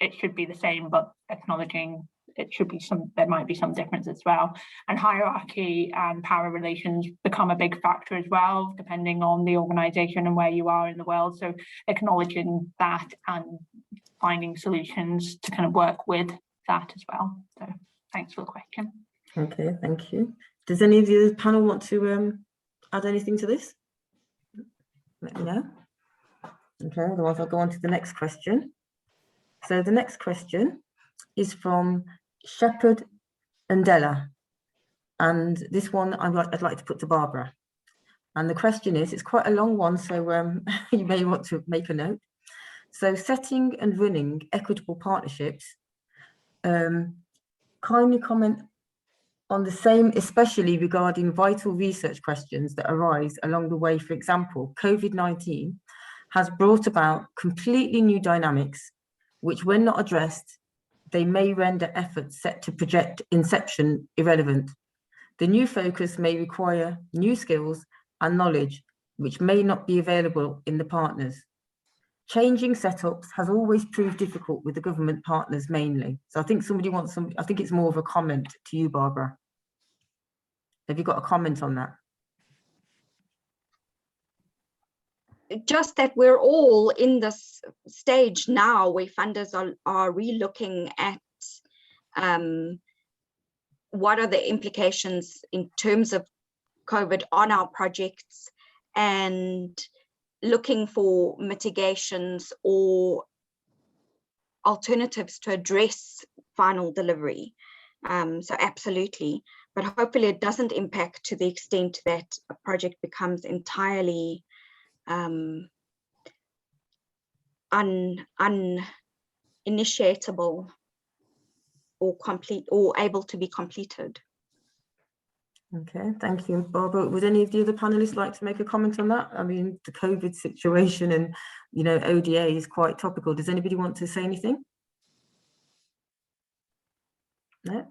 it should be the same, but acknowledging there might be some difference as well. And hierarchy and power relations become a big factor as well, depending on the organisation and where you are in the world. So acknowledging that and finding solutions to kind of work with that as well. So thanks for the question. Okay, thank you. Does any of the panel want to add anything to this? Let me know. Okay, otherwise I'll go on to the next question. So the next question is from Shepherd Andella. And this one I'd like to put to Barbara. And the question is, it's quite a long one, so you may want to make a note. So setting and running equitable partnerships, kindly comment on the same, especially regarding vital research questions that arise along the way. For example, COVID-19 has brought about completely new dynamics, which when not addressed, they may render efforts set to project inception irrelevant. The new focus may require new skills and knowledge, which may not be available in the partners. Changing setups has always proved difficult with the government partners mainly. So I think somebody wants I think it's more of a comment to you, Barbara. Have you got a comment on that? Just that we're all in this stage now where funders are re-looking at what are the implications in terms of COVID on our projects, and looking for mitigations or alternatives to address final delivery. So absolutely, but hopefully it doesn't impact to the extent that a project becomes entirely uninitiatable or complete or able to be completed. Okay, thank you, Barbara. Would any of the other panelists like to make a comment on that? I mean, the COVID situation and, you know, ODA is quite topical. Does anybody want to say anything? No?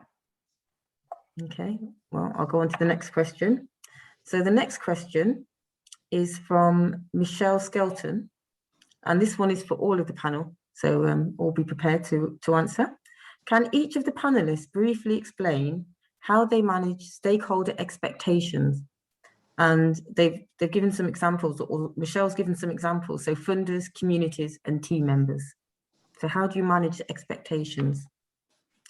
Okay, well, I'll go on to the next question. So the next question is from Michelle Skelton, and this one is for all of the panel, so all be prepared to answer. Can each of the panelists briefly explain how they manage stakeholder expectations? And they've given some examples, or Michelle's given some examples, so funders, communities, and team members. So how do you manage expectations?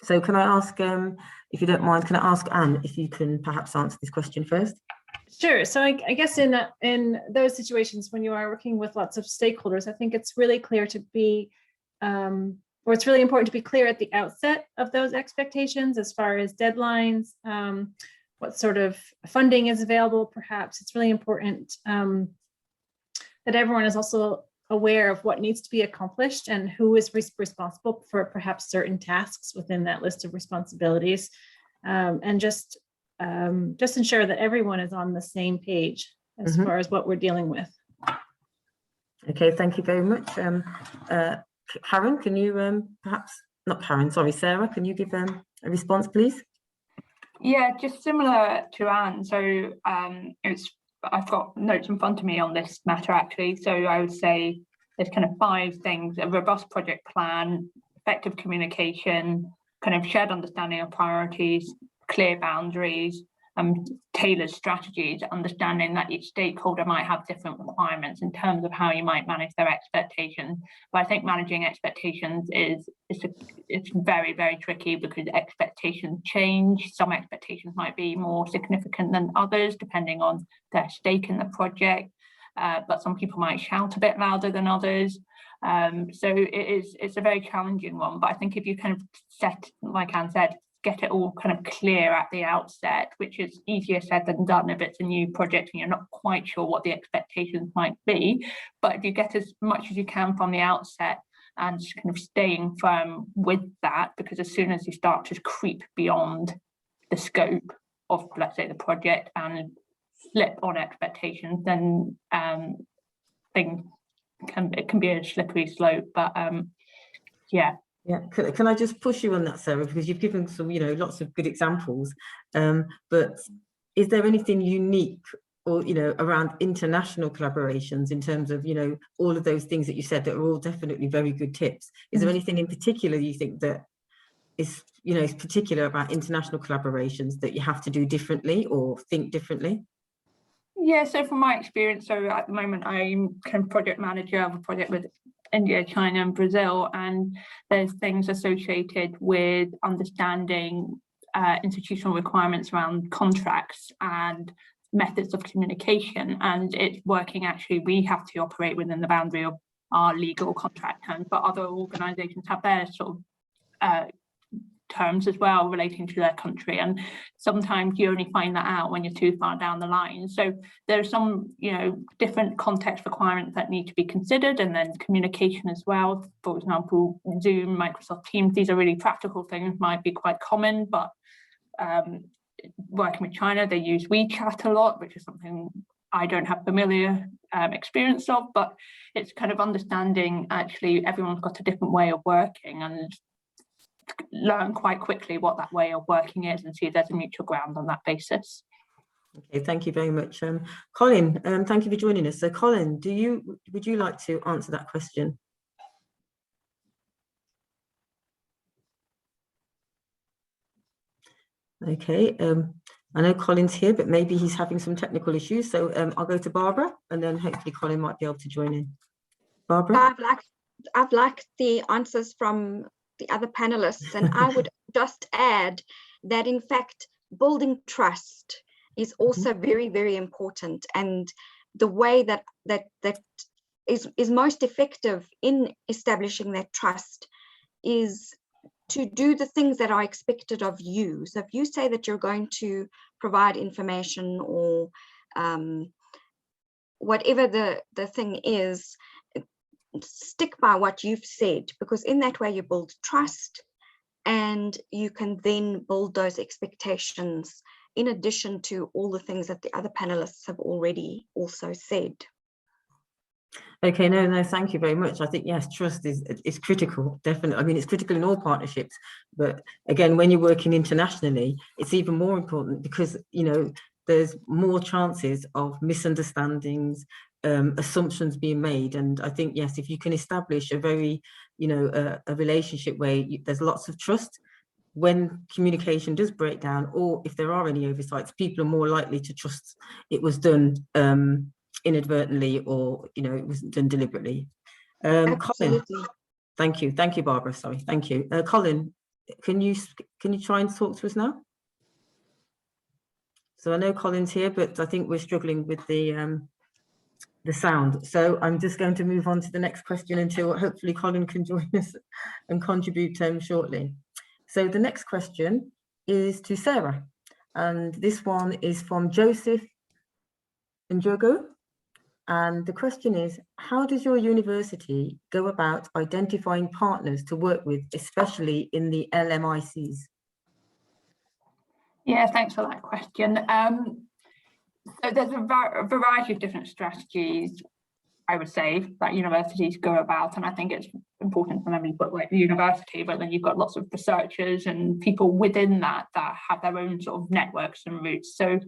So can I ask, if you don't mind, can I ask Anne if you can perhaps answer this question first? Sure. So I guess in those situations when you are working with lots of stakeholders, I think it's really clear to be, or it's really important to be clear at the outset of those expectations as far as deadlines, what sort of funding is available. Perhaps it's really important that everyone is also aware of what needs to be accomplished and who is responsible for perhaps certain tasks within that list of responsibilities, and just ensure that everyone is on the same page as far as what we're dealing with. Okay, thank you very much. Karen, can you perhaps, not Karen, sorry, Sarah, can you give a response, please? Yeah, just similar to Anne. So I've got notes in front of me on this matter actually. So I would say there's kind of 5 things: a robust project plan, effective communication, kind of shared understanding of priorities, clear boundaries, tailored strategies, understanding that each stakeholder might have different requirements in terms of how you might manage their expectations. But I think managing expectations it's very, very tricky because expectations change. Some expectations might be more significant than others, depending on their stake in the project. But some people might shout a bit louder than others. So it's a very challenging one. But I think if you kind of set, like Anne said, get it all kind of clear at the outset, which is easier said than done if it's a new project and you're not quite sure what the expectations might be. But if you get as much as you can from the outset and kind of staying firm with that, because as soon as you start to creep beyond the scope of, let's say, the project and slip on expectations, then it can be a slippery slope. But yeah. Yeah, can I just push you on that, Sarah, because you've given some, lots of good examples. But is there anything unique or, around international collaborations in terms of, all of those things that you said that are all definitely very good tips? Is there anything in particular you think that is, is particular about international collaborations that you have to do differently or think differently? Yeah, so from my experience, so at the moment I'm kind of project manager of a project with India, China and Brazil, and there's things associated with understanding institutional requirements around contracts and methods of communication, and it's working. Actually, we have to operate within the boundary of our legal contract terms, but other organizations have their sort of terms as well relating to their country, and sometimes you only find that out when you're too far down the line. So there's some different context requirements that need to be considered, and then communication as well. For example, Zoom, Microsoft Teams, these are really practical things, might be quite common, but working with China, they use WeChat a lot, which is something I don't have familiar experience of, but it's kind of understanding actually everyone's got a different way of working, and learn quite quickly what that way of working is and see if there's a mutual ground on that basis. Okay, thank you very much. Colin, thank you for joining us. So Colin, would you like to answer that question? Okay, I know Colin's here, but maybe he's having some technical issues. So I'll go to Barbara and then hopefully Colin might be able to join in. Barbara? I've liked the answers from the other panelists, and I would just add that in fact building trust is also very, very important, and the way that is most effective in establishing that trust is to do the things that are expected of you. So if you say that you're going to provide information or whatever the thing is, stick by what you've said, because in that way you build trust and you can then build those expectations in addition to all the things that the other panelists have already also said. Okay, no, thank you very much. I think, yes, trust is critical, definitely. I mean, it's critical in all partnerships, but again, when you're working internationally, it's even more important because, there's more chances of misunderstandings, assumptions being made. And I think, yes, if you can establish a very, a relationship where there's lots of trust, when communication does break down, or if there are any oversights, people are more likely to trust it was done inadvertently or, it wasn't done deliberately. Colin, thank you, Barbara, sorry, thank you. Colin, can you try and talk to us now? So I know Colin's here, but I think we're struggling with the sound. So I'm just going to move on to the next question until hopefully Colin can join us and contribute shortly. So the next question is to Sarah, and this one is from Joseph Njogo. And the question is, how does your university go about identifying partners to work with, especially in the LMICs? Yeah, thanks for that question. So there's a variety of different strategies, I would say, that universities go about, and I think it's important for them. You've got like the university, but then you've got lots of researchers and people within that have their own sort of networks and routes. So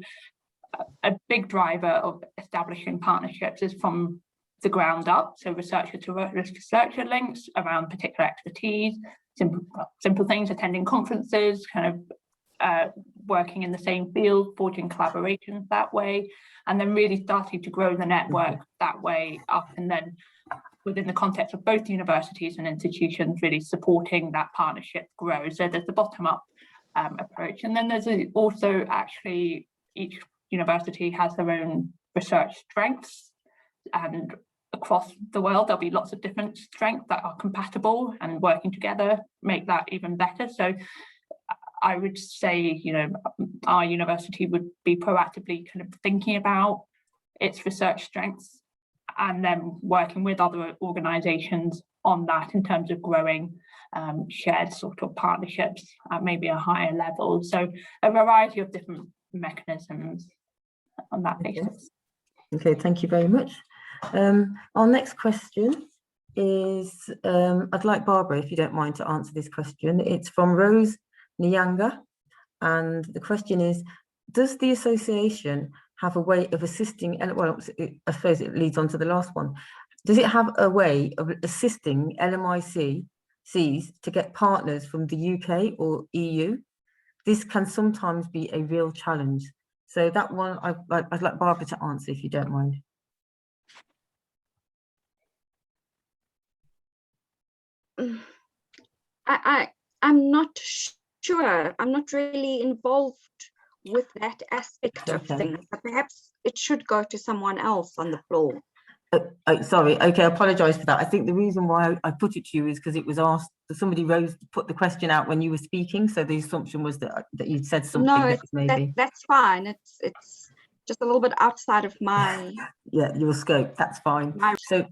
a big driver of establishing partnerships is from the ground up. So researcher to researcher links around particular expertise, simple things, attending conferences, kind of working in the same field, forging collaborations that way, and then really starting to grow the network that way up, and then within the context of both universities and institutions, really supporting that partnership grow. So there's the bottom-up approach, and then there's also actually each university has their own research strengths, and across the world there'll be lots of different strengths that are compatible, and working together make that even better. So I would say, our university would be proactively kind of thinking about its research strengths and then working with other organisations on that in terms of growing shared sort of partnerships at maybe a higher level. So a variety of different mechanisms on that basis. Okay, thank you very much. Our next question is, I'd like Barbara, if you don't mind, to answer this question. It's from Rose Nyanga, and the question is, does the association have a way of assisting, and well, I suppose it leads on to the last one, does it have a way of assisting LMICs to get partners from the UK or EU? This can sometimes be a real challenge. So that one, I'd like Barbara to answer, if you don't mind. I'm not sure. I'm not really involved with that aspect of things. But perhaps it should go to someone else on the floor. Sorry, okay, I apologise for that. I think the reason why I put it to you is because it was asked, somebody put the question out when you were speaking, so the assumption was that you'd said something. No, that's fine. It's just a little bit outside of my... Yeah, your scope, that's fine. So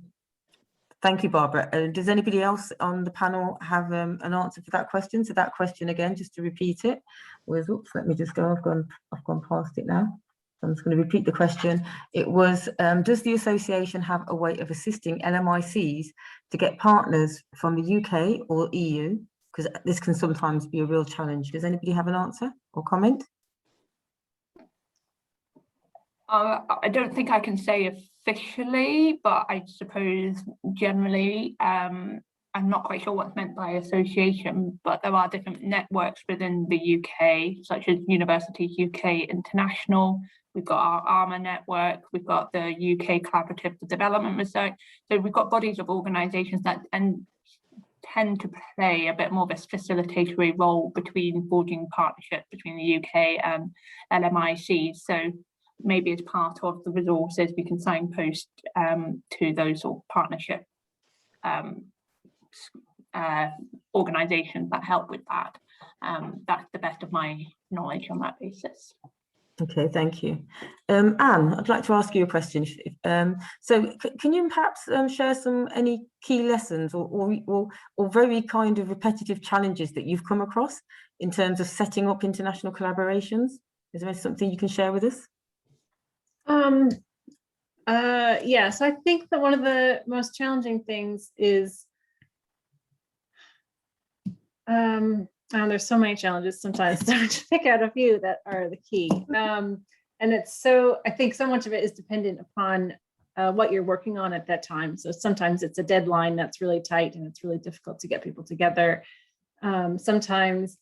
thank you, Barbara. Does anybody else on the panel have an answer for that question? So that question again, just to repeat it, was, oops, let me just go, I've gone past it now. I'm just going to repeat the question. It was, does the association have a way of assisting LMICs to get partners from the UK or EU? Because this can sometimes be a real challenge. Does anybody have an answer or comment? I don't think I can say officially, but I suppose generally, I'm not quite sure what's meant by association, but there are different networks within the UK, such as University UK International. We've got our ARMA network, we've got the UK Collaborative for Development Research. So we've got bodies of organisations that tend to play a bit more of a facilitatory role between forging partnerships between the UK and LMICs. So maybe as part of the resources, we can signpost to those sort of partnership organisations that help with that. That's the best of my knowledge on that basis. Okay, thank you. Anne, I'd like to ask you a question. So can you perhaps share any key lessons or very kind of repetitive challenges that you've come across in terms of setting up international collaborations? Is there something you can share with us? Yeah, so I think that one of the most challenging things is, there's so many challenges sometimes, so to pick out a few that are the key. And I think so much of it is dependent upon what you're working on at that time. So sometimes it's a deadline that's really tight and it's really difficult to get people together. Sometimes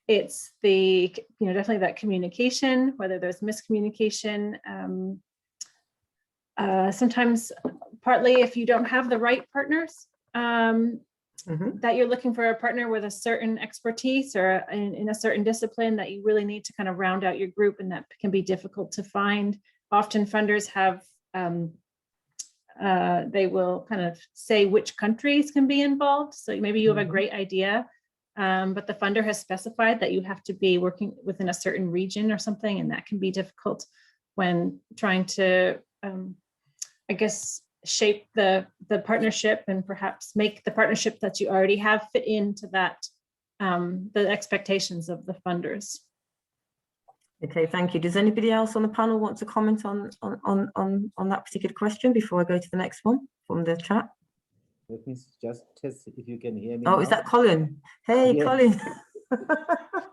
it's definitely that communication, whether there's miscommunication. Sometimes partly if you don't have the right partners, that you're looking for a partner with a certain expertise or in a certain discipline that you really need to kind of round out your group, and that can be difficult to find. Often funders have, they will kind of say which countries can be involved. So maybe you have a great idea, but the funder has specified that you have to be working within a certain region or something, and that can be difficult when trying to, I guess, shape the partnership and perhaps make the partnership that you already have fit into that, the expectations of the funders. Okay, thank you. Does anybody else on the panel want to comment on that particular question before I go to the next one from the chat? Let me just test if you can hear me. Oh, now. is that Colin? Hey, Yes. Colin.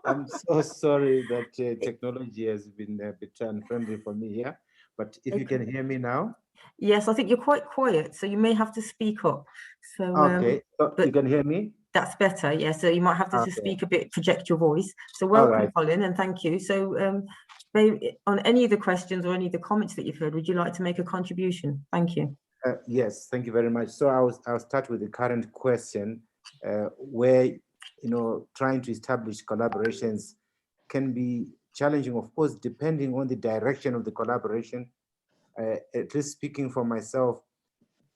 I'm so sorry that technology has been a bit unfriendly for me here, but if you can hear me now. Yes, I think you're quite quiet, so you may have to speak up. So, Okay, so but you can hear me? that's better. Yeah, so you might have to Okay. just speak a bit, project your voice. So welcome, right. Colin, and thank you. So on any of the questions or any of the comments that you've heard, would you like to make a contribution? Thank you. Yes, thank you very much. So I'll start with the current question, where trying to establish collaborations can be challenging, of course, depending on the direction of the collaboration. At least speaking for myself,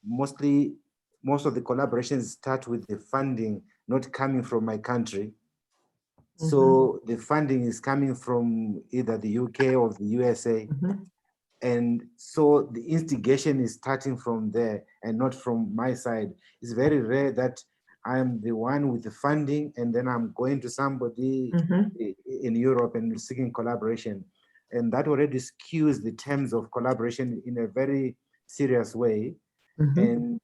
most of the collaborations start with the funding not coming from my country. So the funding is coming from either the UK or the USA. And so the instigation is starting from there and not from my side. It's very rare that I'm the one with the funding and then I'm going to somebody in Europe and seeking collaboration. And that already skews the terms of collaboration in a very serious way. And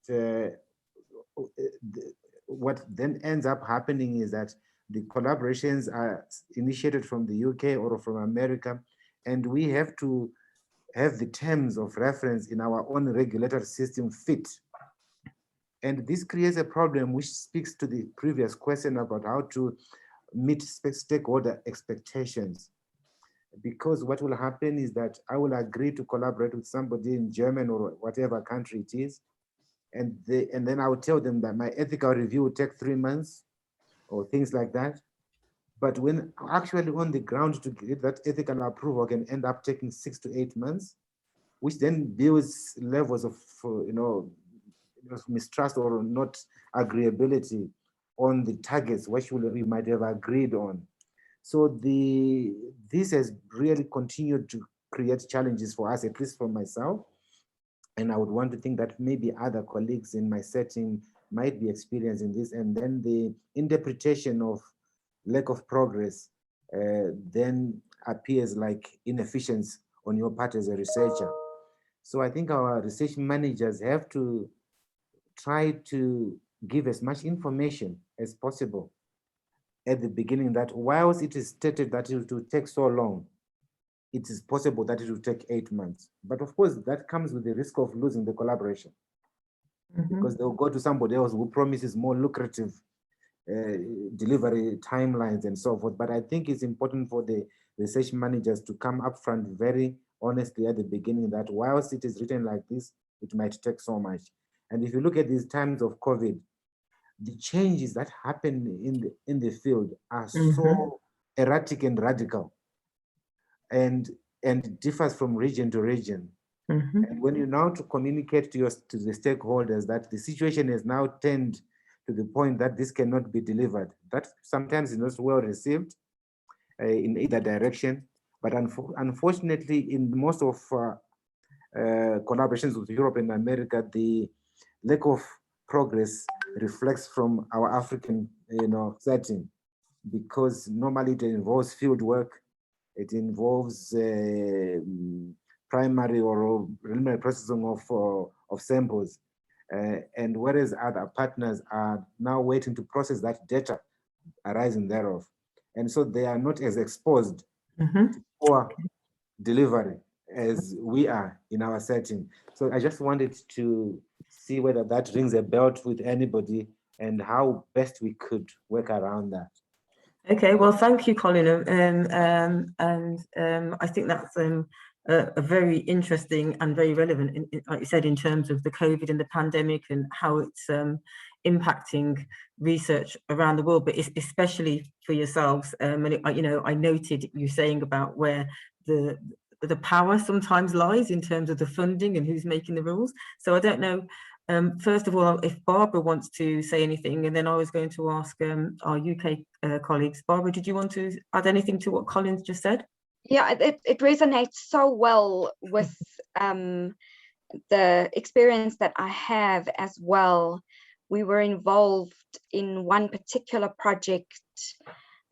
what then ends up happening is that the collaborations are initiated from the UK or from America, and we have to have the terms of reference in our own regulatory system fit. And this creates a problem which speaks to the previous question about how to meet stakeholder expectations. Because what will happen is that I will agree to collaborate with somebody in Germany or whatever country it is, and then I will tell them that my ethical review will take 3 months or things like that. But when actually on the ground to get that ethical approval can end up taking 6 to 8 months, which then builds levels of mistrust or not agreeability on the targets which we might have agreed on. So this has really continued to create challenges for us, at least for myself. And I would want to think that maybe other colleagues in my setting might be experiencing this. And then the interpretation of lack of progress then appears like inefficiency on your part as a researcher. So I think our research managers have to try to give as much information as possible at the beginning, that whilst it is stated that it will take so long, it is possible that it will take 8 months. But of course, that comes with the risk of losing the collaboration, because they'll go to somebody else who promises more lucrative delivery timelines and so forth. But I think it's important for the research managers to come up front very honestly at the beginning that whilst it is written like this, it might take so much. And if you look at these times of COVID, the changes that happen in the field are so erratic and radical, and differs from region to region. And when you now to communicate to the stakeholders that the situation has now turned to the point that this cannot be delivered, that sometimes is not well received in either direction. But unfortunately, in most of collaborations with Europe and America, the lack of progress reflects from our African setting, because normally it involves field work, it involves primary or preliminary processing of samples, and whereas other partners are now waiting to process that data arising thereof, and so they are not as exposed to poor delivery as we are in our setting. So I just wanted to see whether that rings a bell with anybody and how best we could work around that. Okay, well, thank you, Colin. I think that's very interesting and very relevant, like you said, in terms of the COVID and the pandemic and how it's impacting research around the world, but especially for yourselves. And you know, I noted you saying about where the power sometimes lies in terms of the funding and who's making the rules. So I don't know, first of all, if Barbara wants to say anything, and then I was going to ask our UK colleagues. Barbara, did you want to add anything to what Colin's just said? Yeah, it resonates so well with the experience that I have as well. We were involved in one particular project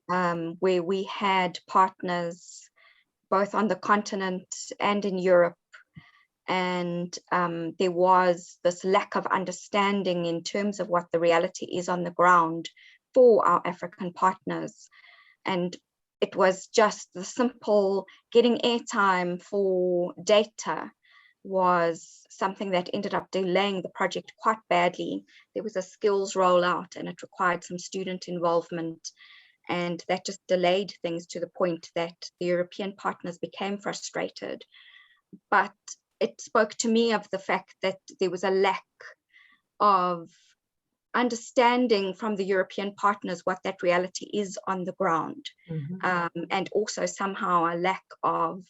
where we had partners both on the continent and in Europe. And there was this lack of understanding in terms of what the reality is on the ground for our African partners. And it was just the simple getting airtime for data was something that ended up delaying the project quite badly. There was a skills rollout and it required some student involvement, and that just delayed things to the point that the European partners became frustrated. But it spoke to me of the fact that there was a lack of understanding from the European partners what that reality is on the ground. And also somehow a lack of,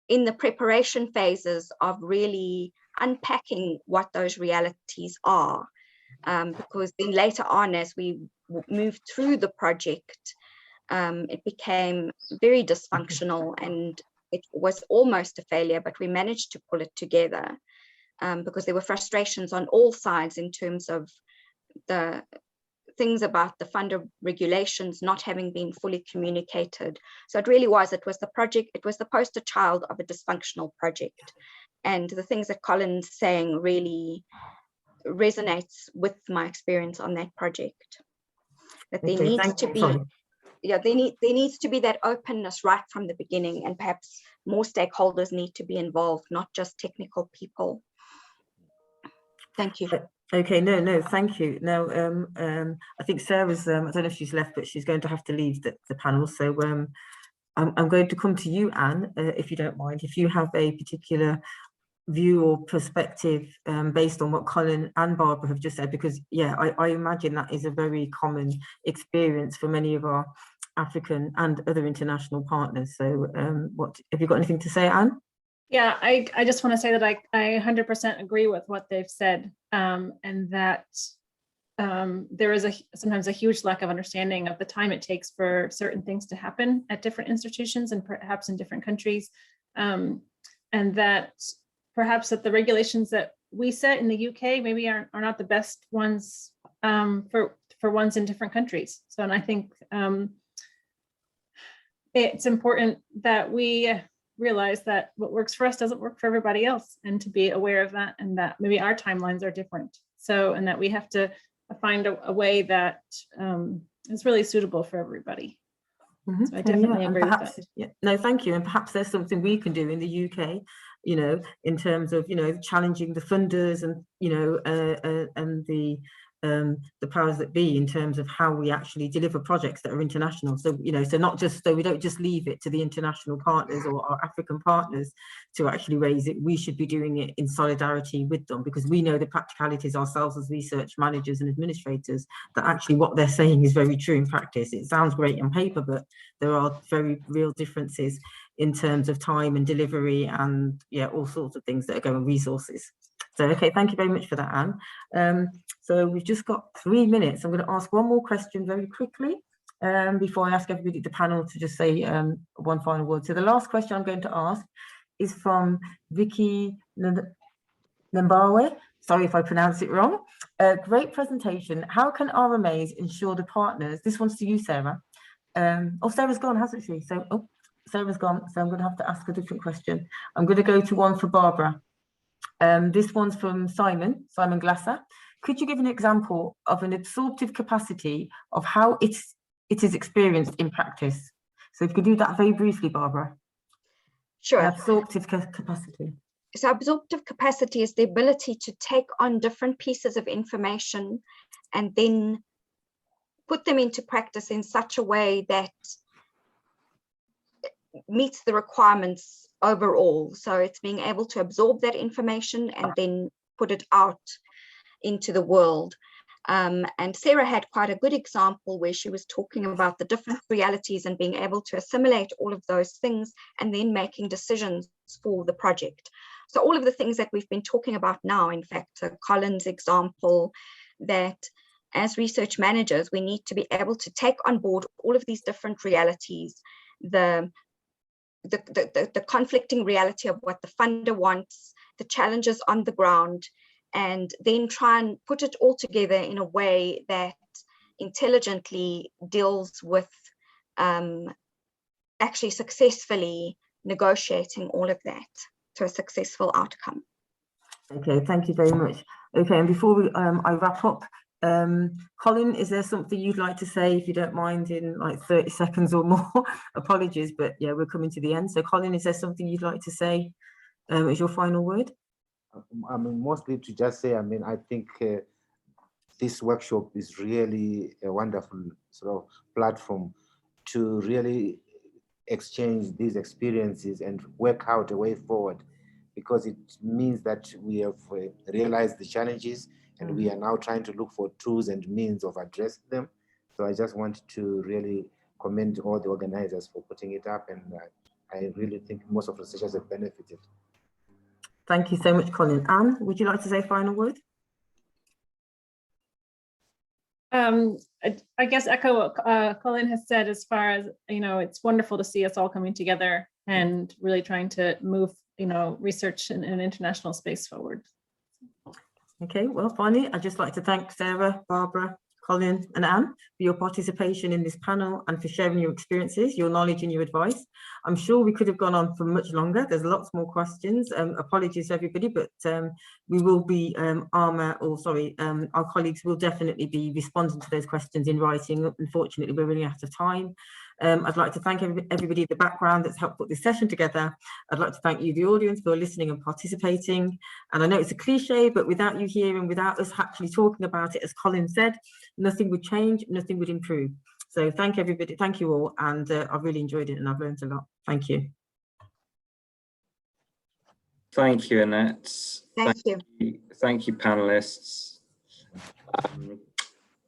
in the preparation phases, of really unpacking what those realities are. Because then later on, as we moved through the project, it became very dysfunctional and it was almost a failure, but we managed to pull it together because there were frustrations on all sides in terms of the things about the funder regulations not having been fully communicated. So it really was, it was the project, it was the poster child of a dysfunctional project. And the things that Colin's saying really resonates with my experience on that project. That there needs to be, there needs to be that openness right from the beginning, and perhaps more stakeholders need to be involved, not just technical people. Thank you. Okay, no, thank you. Now, I think Sarah's, I don't know if she's left, but she's going to have to leave the panel. So I'm going to come to you, Anne, if you don't mind, if you have a particular view or perspective based on what Colin and Barbara have just said, because yeah, I imagine that is a very common experience for many of our African and other international partners. So what have you got anything to say, Anne? Yeah, I just want to say that I 100% agree with what they've said, and that there is sometimes a huge lack of understanding of the time it takes for certain things to happen at different institutions and perhaps in different countries, and that perhaps that the regulations that we set in the UK maybe are not the best ones for ones in different countries. So, and I think it's important that we realize that what works for us doesn't work for everybody else, and to be aware of that, and that maybe our timelines are different. So, and that we have to find a way that is really suitable for everybody. So I definitely agree with that. Yeah, no, thank you. And perhaps there's something we can do in the UK, you know, in terms of, you know, challenging the funders and, you know, and the powers that be in terms of how we actually deliver projects that are international. So, you know, so not just, so we don't just leave it to the international partners or our African partners to actually raise it. We should be doing it in solidarity with them, because we know the practicalities ourselves as research managers and administrators, that actually what they're saying is very true in practice. It sounds great on paper, but there are very real differences in terms of time and delivery and yeah, all sorts of things that are going, resources. So, okay, thank you very much for that, Anne. So we've just got 3 minutes. I'm going to ask one more question very quickly before I ask everybody at the panel to just say one final word. So the last question I'm going to ask is from Vicky Nambawe. Sorry if I pronounce it wrong. Great presentation. How can RMAs ensure the partners, this one's to you, Sarah. Oh, Sarah's gone, hasn't she? So, oh, Sarah's gone. So I'm going to have to ask a different question. I'm going to go to one for Barbara. This one's from Simon Glasser. Could you give an example of an absorptive capacity of how it is experienced in practice? So if you could do that very briefly, Barbara. Sure. Absorptive capacity. So absorptive capacity is the ability to take on different pieces of information and then put them into practice in such a way that meets the requirements overall. So it's being able to absorb that information and then put it out into the world. And Sarah had quite a good example where she was talking about the different realities and being able to assimilate all of those things and then making decisions for the project. So all of the things that we've been talking about now, in fact, Colin's example, that as research managers, we need to be able to take on board all of these different realities, the conflicting reality of what the funder wants, the challenges on the ground, and then try and put it all together in a way that intelligently deals with actually successfully negotiating all of that to a successful outcome. Okay, thank you very much. Okay, and before I wrap up, Colin, is there something you'd like to say, if you don't mind, in like 30 seconds or more? Apologies, but yeah, we're coming to the end. So Colin, is there something you'd like to say as your final word? I mean, mostly to just say, I mean, I think this workshop is really a wonderful sort of platform to really exchange these experiences and work out a way forward, because it means that we have realized the challenges and we are now trying to look for tools and means of addressing them. So I just want to really commend all the organizers for putting it up, and I really think most of the sessions have benefited. Thank you so much, Colin. Anne, would you like to say a final word? I guess echo what Colin has said, as far as, you know, it's wonderful to see us all coming together and really trying to move, you know, research in an international space forward. Okay, well, finally, I'd just like to thank Sarah, Barbara, Colin and Anne for your participation in this panel and for sharing your experiences, your knowledge and your advice. I'm sure we could have gone on for much longer. There's lots more questions. Apologies to everybody, but we will be, our colleagues will definitely be responding to those questions in writing. Unfortunately, we're running out of time. I'd like to thank everybody in the background that's helped put this session together. I'd like to thank you, the audience, for listening and participating. And I know it's a cliche, but without you here and without us actually talking about it, as Colin said, nothing would change, nothing would improve. So thank everybody, thank you all, and I've really enjoyed it and I've learned a lot. Thank you. Thank you, Annette. Thank you. Thank you, panelists.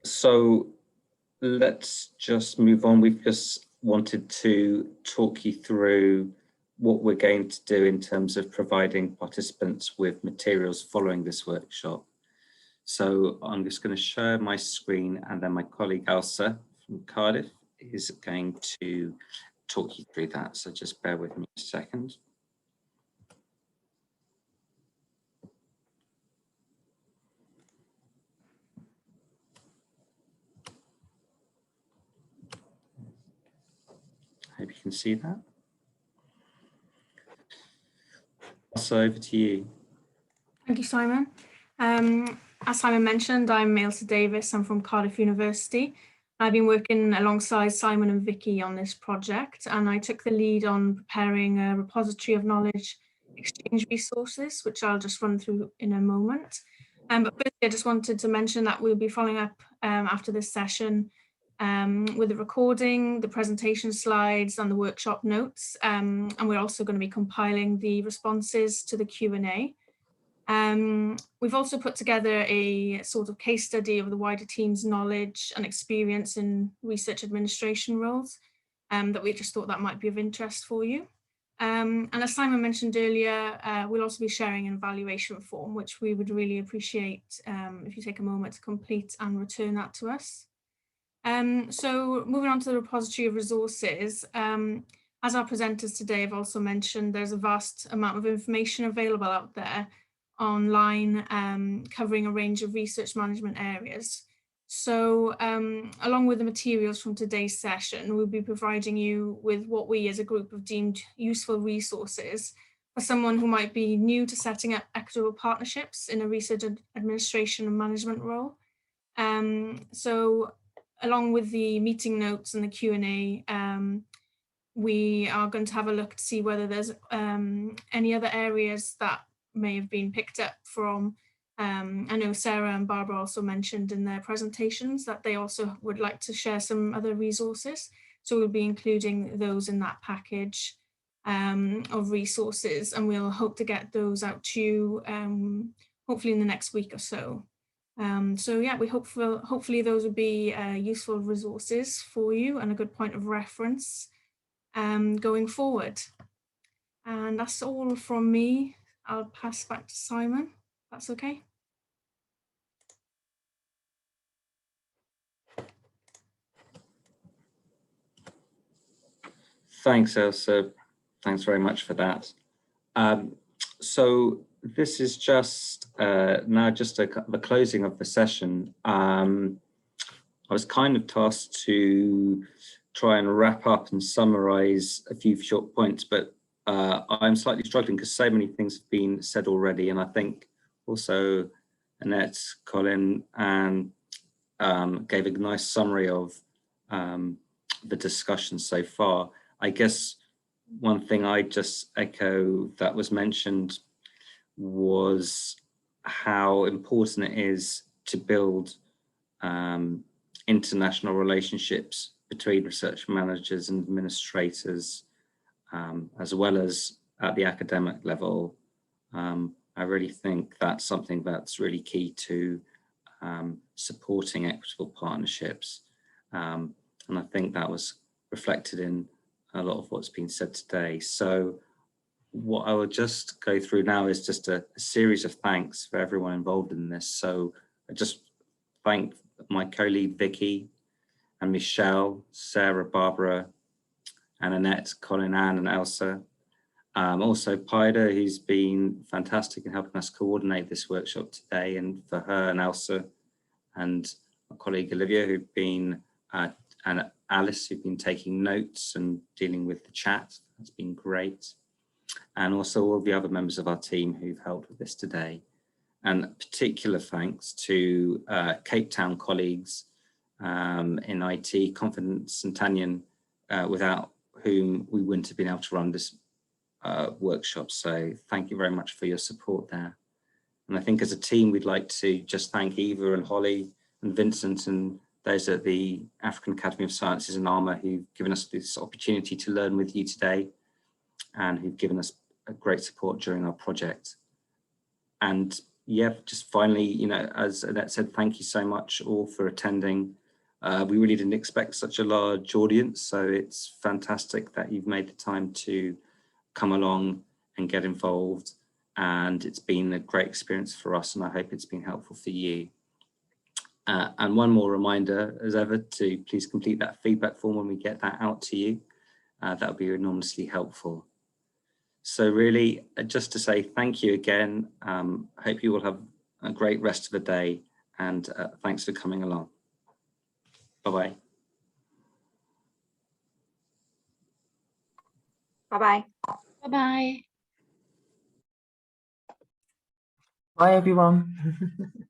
So let's just move on. We've just wanted to talk you through what we're going to do in terms of providing participants with materials following this workshop. So I'm just going to share my screen, and then my colleague Elsa from Cardiff is going to talk you through that. So just bear with me a second. Hope you can see that. So over to you. Thank you, Simon. As Simon mentioned, I'm Ailsa Davis. I'm from Cardiff University. I've been working alongside Simon and Vicky on this project, and I took the lead on preparing a repository of knowledge exchange resources, which I'll just run through in a moment. But firstly, I just wanted to mention that we'll be following up after this session with the recording, the presentation slides and the workshop notes. And we're also going to be compiling the responses to the Q&A. We've also put together a sort of case study of the wider team's knowledge and experience in research administration roles that we just thought that might be of interest for you. And as Simon mentioned earlier, we'll also be sharing an evaluation form, which we would really appreciate if you take a moment to complete and return that to us. So moving on to the repository of resources, as our presenters today have also mentioned, there's a vast amount of information available out there online, covering a range of research management areas. So along with the materials from today's session, we'll be providing you with what we as a group have deemed useful resources for someone who might be new to setting up equitable partnerships in a research administration and management role. So along with the meeting notes and the Q&A, we are going to have a look to see whether there's any other areas that may have been picked up from, I know Sarah and Barbara also mentioned in their presentations that they also would like to share some other resources. So we'll be including those in that package. of resources, and we'll hope to get those out to you hopefully in the next week or so. So yeah, we hopefully those will be useful resources for you and a good point of reference going forward. And that's all from me. I'll pass back to Simon. That's okay. Thanks, Elsa. Thanks very much for that. So this is just now just the closing of the session. I was kind of tasked to try and wrap up and summarize a few short points, but I'm slightly struggling because so many things have been said already. And I think also Annette, Colin, and gave a nice summary of the discussion so far. I guess one thing I just echo that was mentioned was how important it is to build international relationships between research managers and administrators, as well as at the academic level. I really think that's something that's really key to supporting equitable partnerships. And I think that was reflected in a lot of what's been said today. So what I will just go through now is just a series of thanks for everyone involved in this. So I just thank my colleague Vicky and Michelle, Sarah, Barbara, and Annette, Colin, Anne, and Elsa. Also Paida, who's been fantastic in helping us coordinate this workshop today, and for her and Elsa, and my colleague Olivia, who've been, and Alice, who've been taking notes and dealing with the chat. That's been great. And also all the other members of our team who've helped with this today. And particular thanks to Cape Town colleagues in IT, Confidence and Tanyan, without whom we wouldn't have been able to run this workshop. So thank you very much for your support there. And I think as a team, we'd like to just thank Eva and Holly and Vincent and those at the African Academy of Sciences and ARMA who've given us this opportunity to learn with you today and who've given us a great support during our project. And yeah, just finally, you know, as Annette said, thank you so much all for attending. We really didn't expect such a large audience, so it's fantastic that you've made the time to come along and get involved. And it's been a great experience for us, and I hope it's been helpful for you. And one more reminder, as ever, to please complete that feedback form when we get that out to you. That would be enormously helpful. So really, just to say thank you again. I hope you will have a great rest of the day, and thanks for coming along. Bye-bye. Bye-bye. Bye-bye. Bye, everyone.